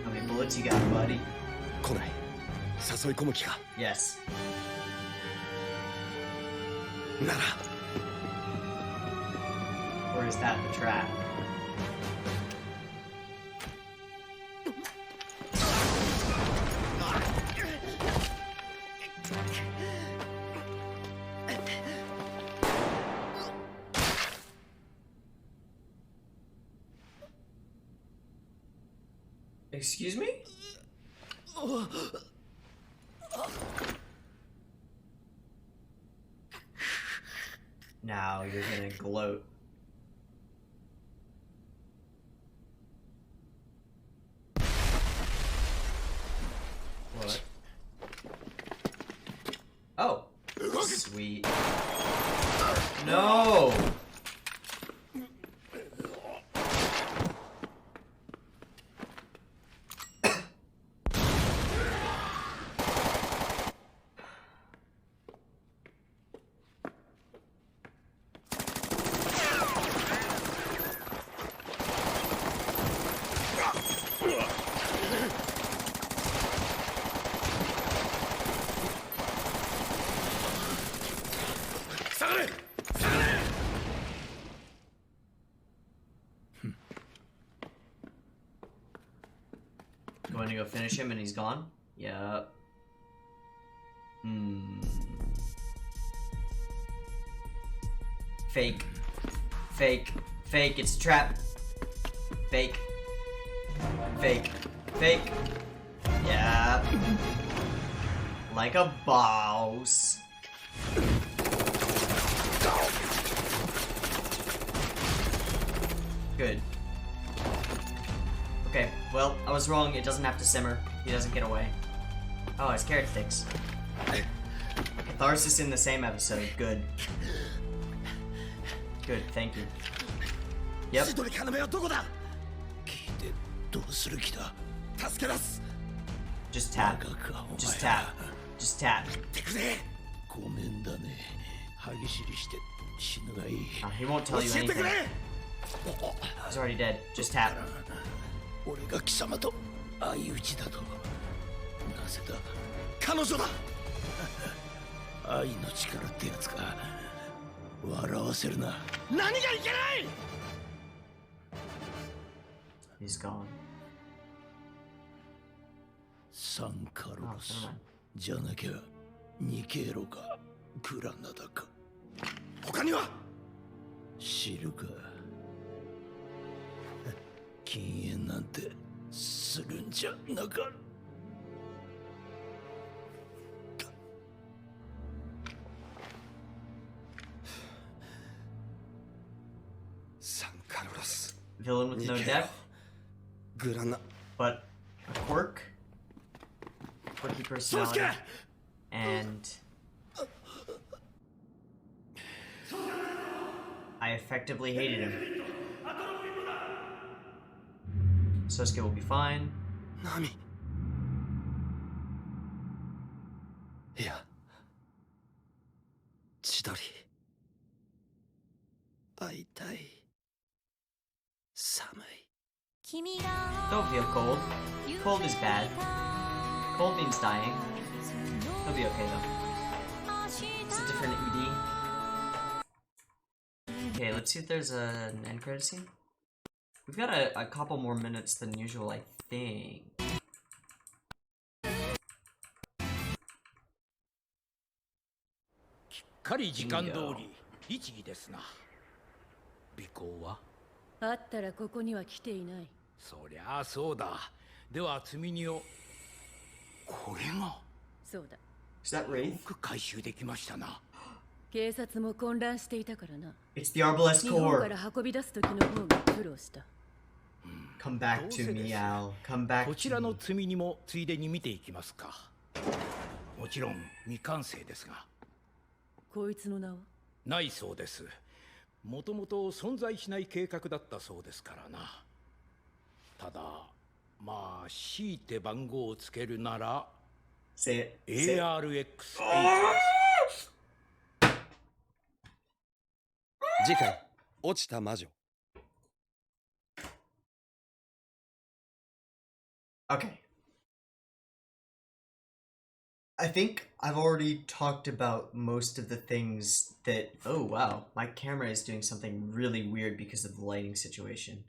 How many bullets you got, buddy? 来ない。誘い込む気か。 Yes. なら。 Or is that the trap? Excuse me? Now you're gonna gloat. What? Oh, sweet. No! Going to go finish him and he's gone? Yep. Fake. Fake. Fake. It's a trap. Fake. Fake. Fake. Yeah. Like a boss. Good. Okay, well, I was wrong. It doesn't have to simmer. He doesn't get away. Oh, it's carrot sticks. Catharsis in the same episode. Good. Good, thank you. Yep. Just tap. Just tap. Just tap. He won't tell you anything. He's already dead. Just tap. せた。彼女だ。愛の力ってやつか。笑わせるな。何がいけない。 He's gone. サンカロ Oh, ロス never mind. じゃなきゃニケーロかグラナダか他には。知るか。禁煙なんてするんじゃなかろ。サンカロロス。 Villain with no depth, グラナ。 but a quirk, quirky personality, and I effectively hated him. Sosuke will be fine. ナミ。いや。千鳥。会いたい。寒い。 Don't feel cold. Cold is bad. Cold means dying. He'll be okay though. It's a different ED. Okay, let's see if there's an end credit scene. We've got a couple more minutes than usual, I think. かり時間通り律儀ですな。尾行はあったらここには来ていない。そりゃあそうだ。では積み荷を。これがそうだ。 Is that よ Wraith? く回収できましたな。警察も混乱していたからな。 It's the Arbalest 日本か core. ら運び出す時の方が苦労した。 Come back to me, Al. Come back こち to らの me. 積み荷もついでに見ていきますか。もちろん未完成ですが。こいつの名は？ないそうです。もともと存在しない計画だったそうですからな。ただまあ強いて番号をつけるなら Say it. Say it. ARX8 です。次回落ちた魔女。 Okay. I think I've already talked about most of the things that... Oh, wow. My camera is doing something really weird because of the lighting situation.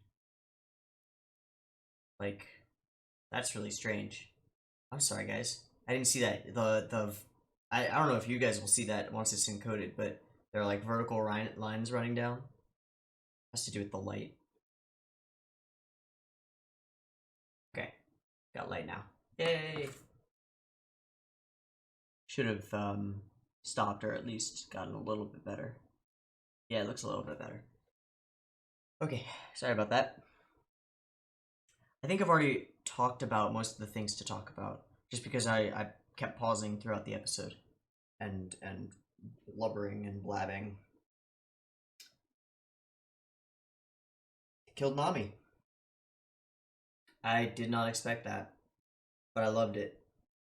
Like, that's really strange. I'm sorry, guys. I didn't see that. I don't know if you guys will see that once it's encoded, but there are like vertical lines running down. Has to do with the light. Okay. Got light now. Yay! Should have stopped or at least gotten a little bit better. Yeah, it looks a little bit better. Okay, sorry about that. I think I've already talked about most of the things to talk about, just because I kept pausing throughout the episode and blubbering and blabbing. Killed Nami. I did not expect that, but I loved it.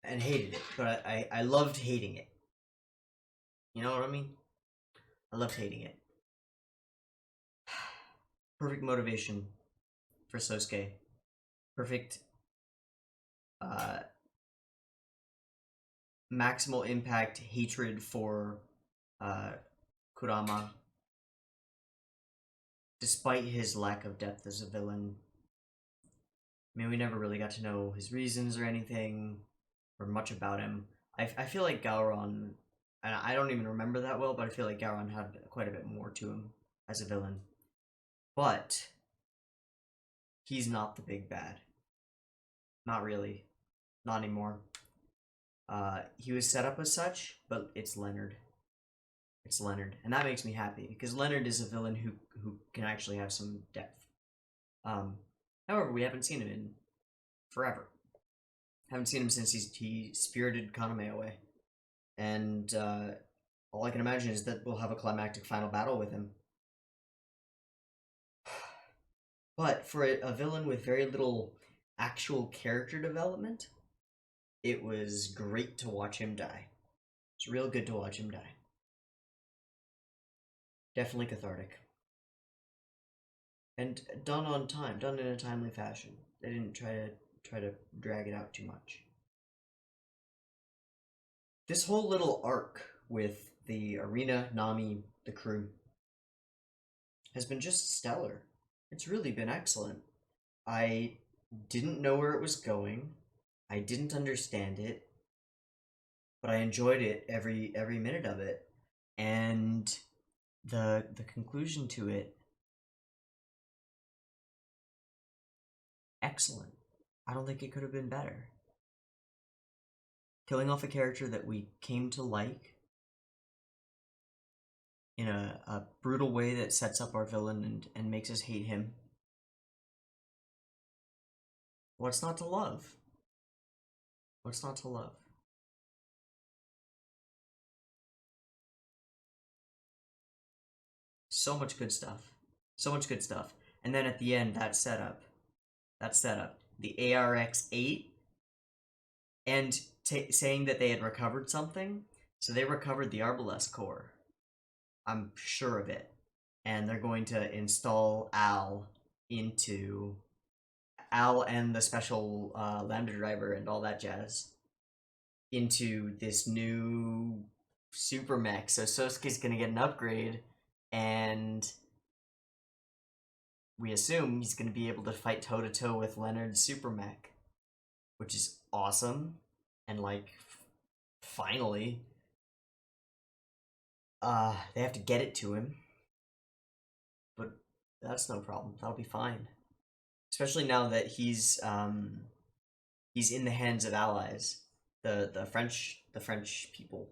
And hated it, but I loved hating it. You know what I mean? I loved hating it. Perfect motivation for Sosuke. Perfect maximal impact hatred for Kurama. Despite his lack of depth as a villain. I mean, we never really got to know his reasons or anything. Or much about him. I feel like Gowron, and I don't even remember that well, but I feel like Gowron had quite a bit more to him as a villain. But he's not the big bad. Not really. Not anymore. He was set up as such, but it's Leonard. It's Leonard. And that makes me happy, because Leonard is a villain who can actually have some depth. However, we haven't seen him in forever. Haven't seen him since he spirited Kaname away. And all I can imagine is that we'll have a climactic final battle with him. But for a villain with very little actual character development, it was great to watch him die. It's real good to watch him die. Definitely cathartic. And done on time, done in a timely fashion. They didn't try to drag it out too much. this whole little arc with the arena, Nami, the crew has been just stellar. It's really been excellent. I didn't know where it was going. I didn't understand it, but I enjoyed it every minute of it. And the conclusion to it, excellent. I don't think it could have been better. Killing off a character that we came to like in a brutal way that sets up our villain and makes us hate him. What's not to love? What's not to love? So much good stuff. So much good stuff. And then at the end, that setup. The ARX-8 and saying that they had recovered something. So they recovered the Arbalest core. I'm sure of it. And they're going to install Al and the special Lambda driver and all that jazz into this new super mech. So Sosuke's gonna get an upgrade, and we assume he's gonna be able to fight toe to toe with Leonard's super mech, which is awesome. And like, finally, they have to get it to him, but that's no problem. That'll be fine. Especially now that he's in the hands of allies, the French people.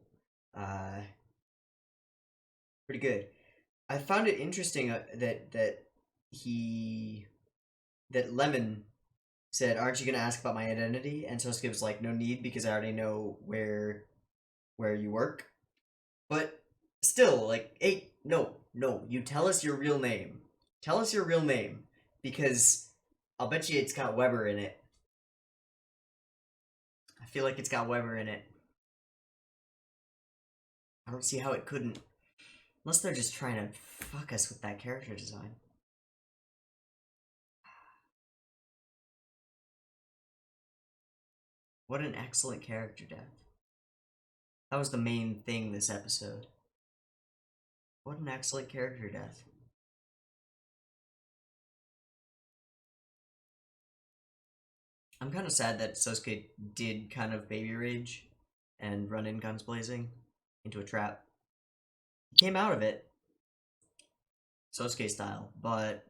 Pretty good. I found it interesting that Lemon said, "Aren't you gonna ask about my identity?" And Sosuke was like, "No need, because I already know where you work." But still, like, hey, no, you tell us your real name. Tell us your real name, because I'll bet you it's got Weber in it. I feel like it's got Weber in it. I don't see how it couldn't. Unless they're just trying to fuck us with that character design. What an excellent character death. That was the main thing this episode. What an excellent character death. I'm kind of sad that Sosuke did kind of baby rage and run in guns blazing into a trap. He came out of it, Sosuke style, but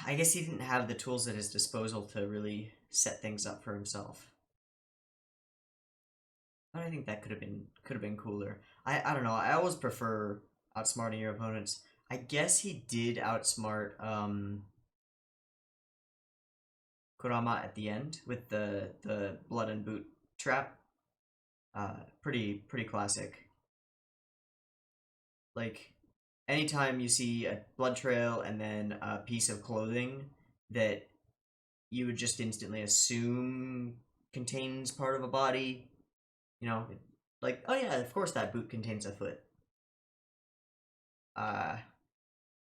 I guess he didn't have the tools at his disposal to really set things up for himself. But I think that could have been cooler. I don't know. I always prefer outsmarting your opponents. I guess he did outsmart Kurama at the end with the blood and boot trap. Pretty classic. Like, anytime you see a blood trail and then a piece of clothing that you would just instantly assume contains part of a body, you know, like, oh yeah, of course that boot contains a foot.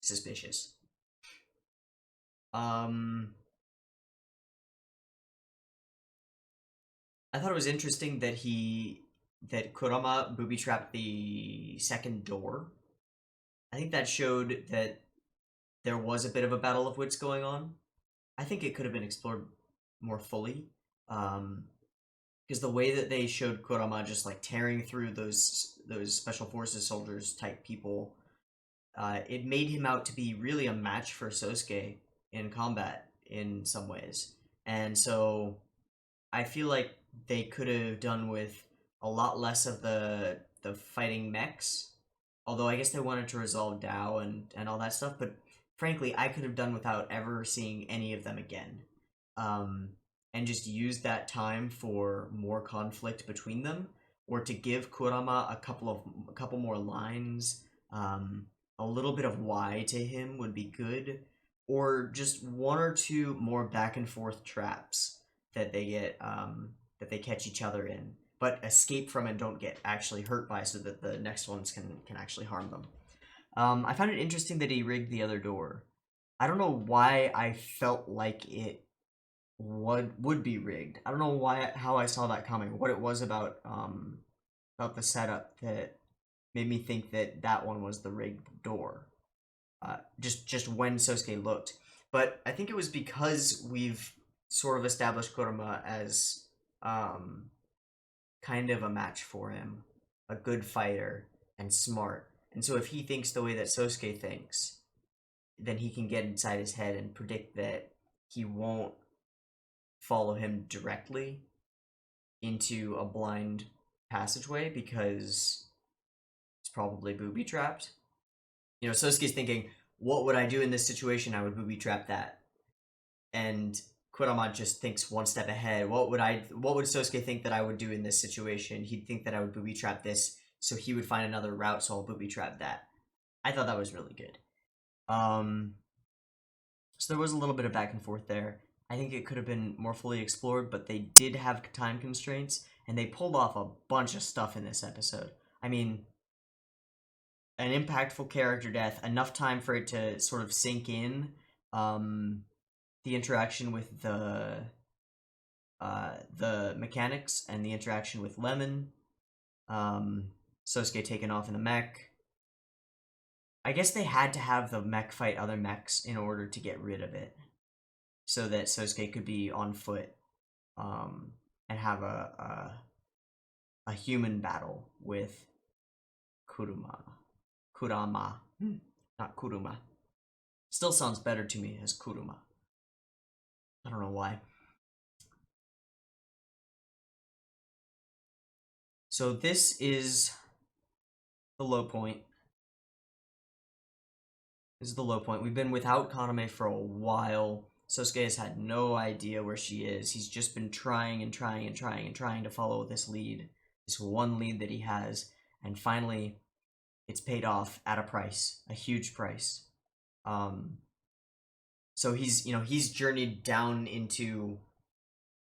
Suspicious. I thought it was interesting that Kurama booby trapped the second door. I think that showed that there was a bit of a battle of wits going on. I think it could have been explored more fully. Because the way that they showed Kurama just like tearing through those special forces soldiers type people, it made him out to be really a match for Sosuke in combat in some ways. And so I feel like they could have done with a lot less of the fighting mechs. Although I guess they wanted to resolve Dao and all that stuff, but frankly, I could have done without ever seeing any of them again. And just use that time for more conflict between them, or to give Kurama a couple more lines, a little bit of why to him would be good, or just one or two more back and forth traps that they get that they catch each other in, but escape from and don't get actually hurt by, so that the next ones can actually harm them. I found it interesting that he rigged the other door. I don't know why I felt like it what would be rigged. I don't know how I saw that coming. What it was about the setup that made me think that that one was the rigged door. Just when Sosuke looked. But I think it was because we've sort of established Kurama as kind of a match for him, a good fighter and smart. And so if he thinks the way that Sosuke thinks, then he can get inside his head and predict that he won't follow him directly into a blind passageway because it's probably booby trapped. You know, Sosuke's thinking, what would I do in this situation? I would booby trap that. And Kurama just thinks one step ahead. What would Sosuke think that I would do in this situation? He'd think that I would booby trap this, so he would find another route, so I'll booby trap that. I thought that was really good. So there was a little bit of back and forth there. I think it could have been more fully explored, but they did have time constraints, and they pulled off a bunch of stuff in this episode. I mean, an impactful character death, enough time for it to sort of sink in. The interaction with the mechanics and the interaction with Lemon. Sosuke taken off in the mech. I guess they had to have the mech fight other mechs in order to get rid of it, so that Sosuke could be on foot, and have a human battle with Kurama, not Kuruma. Still sounds better to me as Kuruma. I don't know why. So this is the low point. This is the low point. We've been without Kaname for a while. Sosuke has had no idea where she is. He's just been trying to follow this lead. This one lead that he has. And finally, it's paid off at a price. A huge price. So he's journeyed down into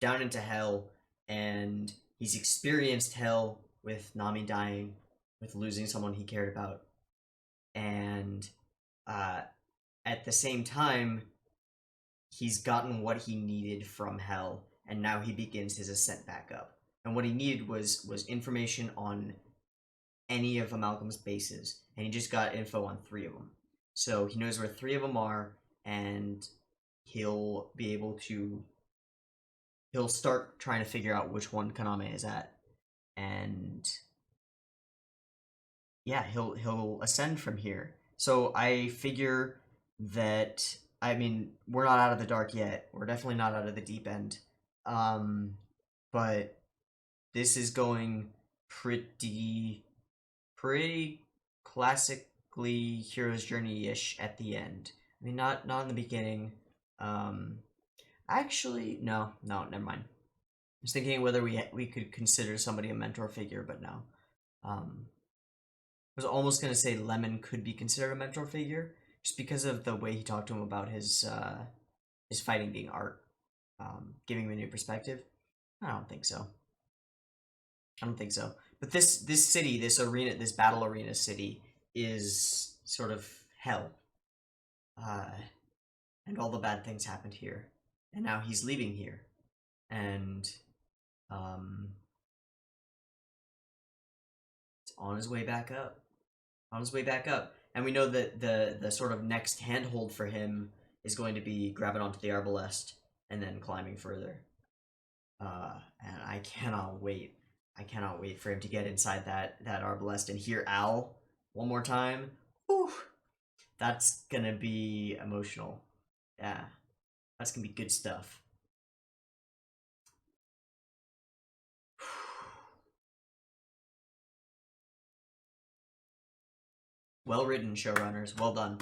hell, and he's experienced hell with Nami dying, with losing someone he cared about, and at the same time, he's gotten what he needed from hell, and now he begins his ascent back up. And what he needed was information on any of Amalgam's bases, and he just got info on 3 of them. So he knows where 3 of them are, and he'll start trying to figure out which one Kaname is at, and yeah, he'll ascend from here. So I figure that, I mean, we're not out of the dark yet. We're definitely not out of the deep end. But this is going pretty classically Hero's Journey-ish at the end. I mean, not in the beginning. Actually, no, never mind. I was thinking whether we could consider somebody a mentor figure, but no. I was almost going to say Lemon could be considered a mentor figure, just because of the way he talked to him about his fighting being art, giving him a new perspective. I don't think so. But this city, this arena, this battle arena city, is sort of hell. And all the bad things happened here, and now he's leaving here, and it's on his way back up. And we know that the sort of next handhold for him is going to be grabbing onto the Arbalest and then climbing further. And I cannot wait. For him to get inside that Arbalest and hear Al one more time. Whew. That's gonna be emotional. Yeah. That's gonna be good stuff. Well written, showrunners. Well done.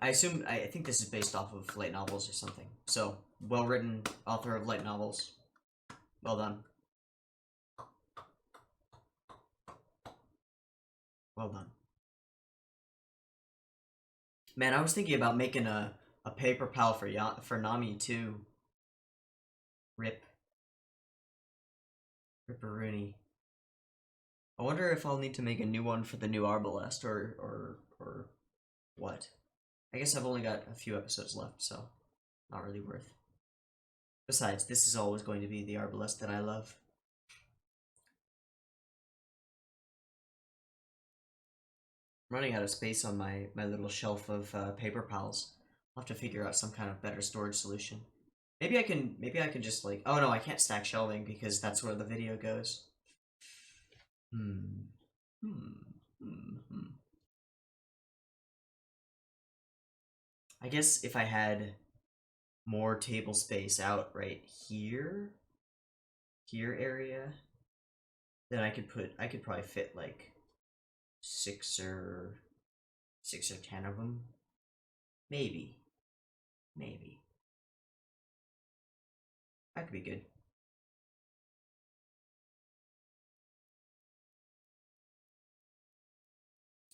I think this is based off of light novels or something. So, well written, author of light novels. Well done. Well done. Man, I was thinking about making a paper pal for Nami too. Ripperoonie. I wonder if I'll need to make a new one for the new Arbalest or what. I guess I've only got a few episodes left, so not really worth Besides, this is always going to be the Arbalest that I love. I'm running out of space on my little shelf of paper pals. I'll have to figure out some kind of better storage solution. Maybe I can just like, oh no, I can't stack shelving because that's where the video goes. I guess if I had more table space out right here area, then I could probably fit like 6 or 10 of them. Maybe. That could be good.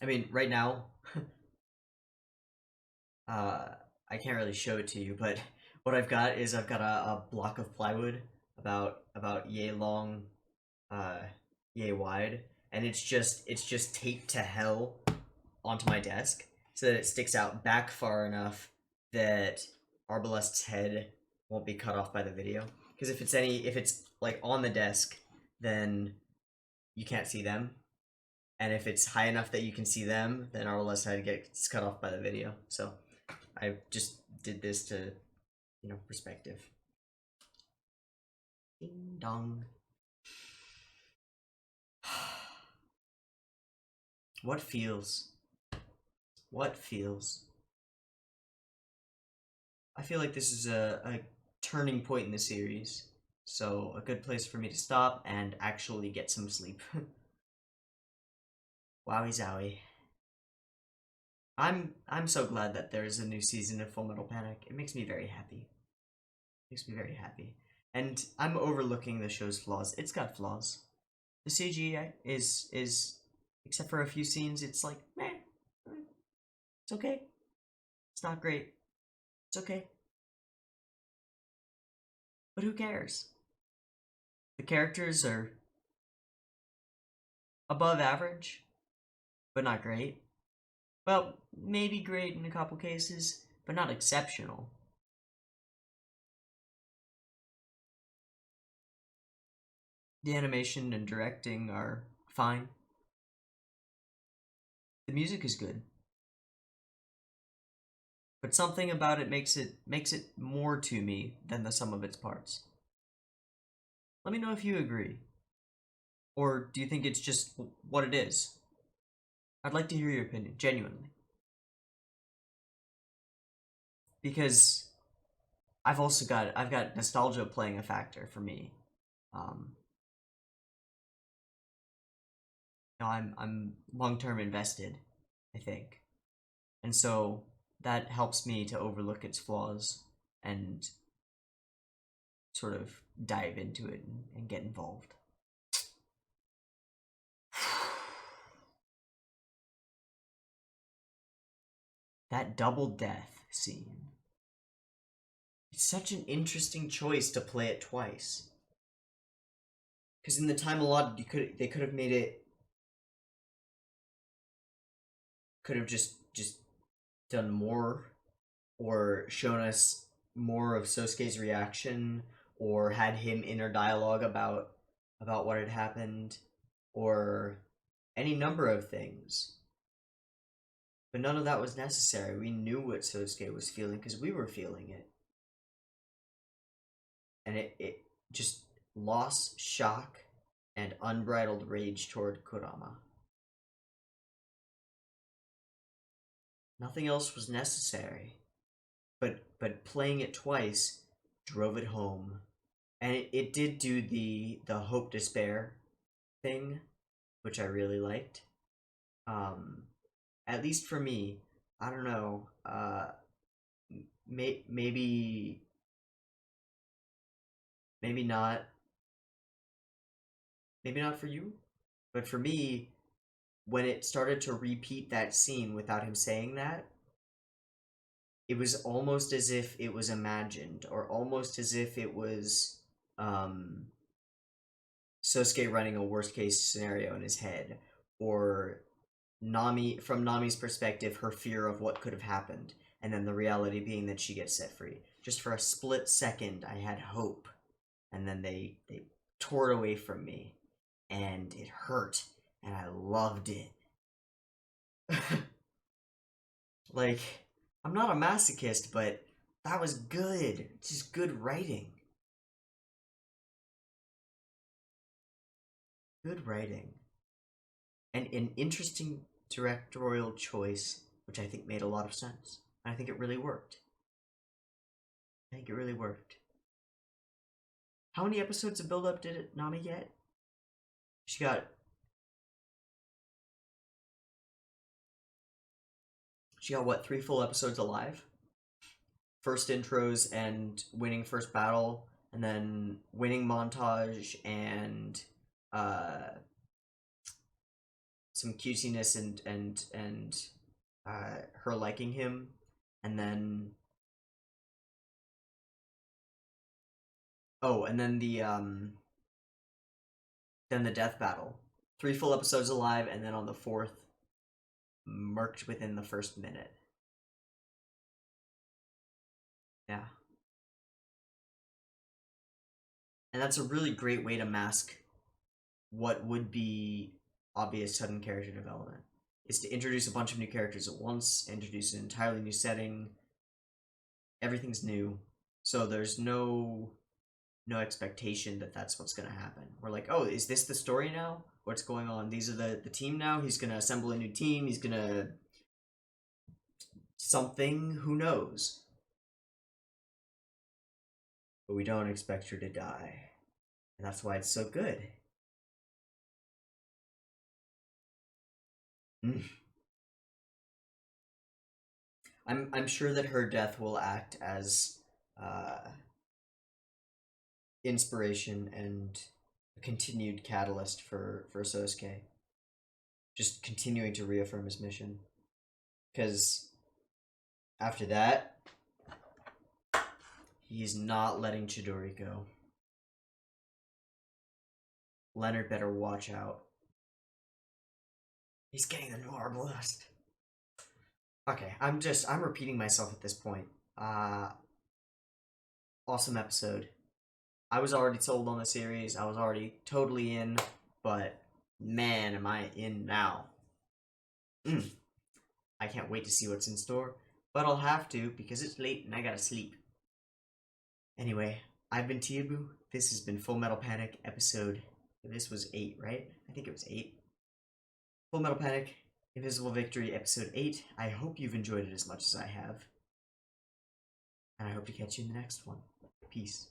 I mean, right now, I can't really show it to you, but what I've got is I've got a block of plywood about yay long, yay wide, and it's just taped to hell onto my desk so that it sticks out back far enough that Arbalest's head won't be cut off by the video. Because if it's like on the desk, then you can't see them. And if it's high enough that you can see them, then Arbalest's head gets cut off by the video. So I just did this to, you know, perspective. Ding dong. What feels? What feels? I feel like this is a turning point in the series, so a good place for me to stop and actually get some sleep. Wowie zowie. I'm so glad that there's a new season of Full Metal Panic. It makes me very happy. And I'm overlooking the show's flaws. It's got flaws. The CG is except for a few scenes, it's like, meh. It's okay. It's not great. It's okay. But who cares? The characters are above average, but not great. Well, maybe great in a couple cases, but not exceptional. The animation and directing are fine. The music is good. But something about it makes it more to me than the sum of its parts. Let me know if you agree. Or do you think it's just what it is? I'd like to hear your opinion, genuinely. Because I've got nostalgia playing a factor for me. I'm long-term invested, I think. And so that helps me to overlook its flaws and sort of dive into it and get involved. That double death scene. It's such an interesting choice to play it twice. Because in the time allotted, they could have made it. Could have just done more, or shown us more of Sosuke's reaction, or had him inner dialogue about what had happened, or any number of things. But none of that was necessary. We knew what Sosuke was feeling because we were feeling it. And it just loss, shock, and unbridled rage toward Kurama. Nothing else was necessary. But playing it twice drove it home. And it did do the hope despair thing, which I really liked. At least for me, I don't know. Maybe not. Maybe not for you, but for me, when it started to repeat that scene without him saying that, it was almost as if it was imagined, or almost as if it was Sosuke running a worst case scenario in his head, or Nami, from Nami's perspective, her fear of what could have happened, and then the reality being that she gets set free. just for a split second, I had hope. And then they tore it away from me. And it hurt. And I loved it. Like, I'm not a masochist, but that was good. Just good writing. Good writing. And an interesting directorial choice, which I think made a lot of sense. I think it really worked. I think it really worked. How many episodes of build-up did Nami get? She got what, 3 full episodes alive? First intros and winning first battle, and then winning montage and some cutesiness and her liking him, and then then the death battle. 3 full episodes alive, and then on the 4th, murked within the first minute. Yeah. And that's a really great way to mask what would be obvious sudden character development. Is to introduce a bunch of new characters at once, introduce an entirely new setting. Everything's new. So there's no expectation that that's what's going to happen. We're like, oh, is this the story now? What's going on? These are the team now? He's going to assemble a new team. He's going to... something? Who knows? But we don't expect her to die. And that's why it's so good. I'm sure that her death will act as inspiration and a continued catalyst for Sosuke. Just continuing to reaffirm his mission. Because after that, he's not letting Chidori go. Leonard better watch out. He's getting the Noir Blast. Okay, I'm repeating myself at this point. Awesome episode. I was already sold on the series. I was already totally in, but man, am I in now. I can't wait to see what's in store, but I'll have to because it's late and I gotta sleep. Anyway, I've been Teeaboo. This has been Full Metal Panic episode. This was 8, right? I think it was 8. Full Metal Panic, Invisible Victory, episode 8. I hope you've enjoyed it as much as I have. And I hope to catch you in the next one. Peace.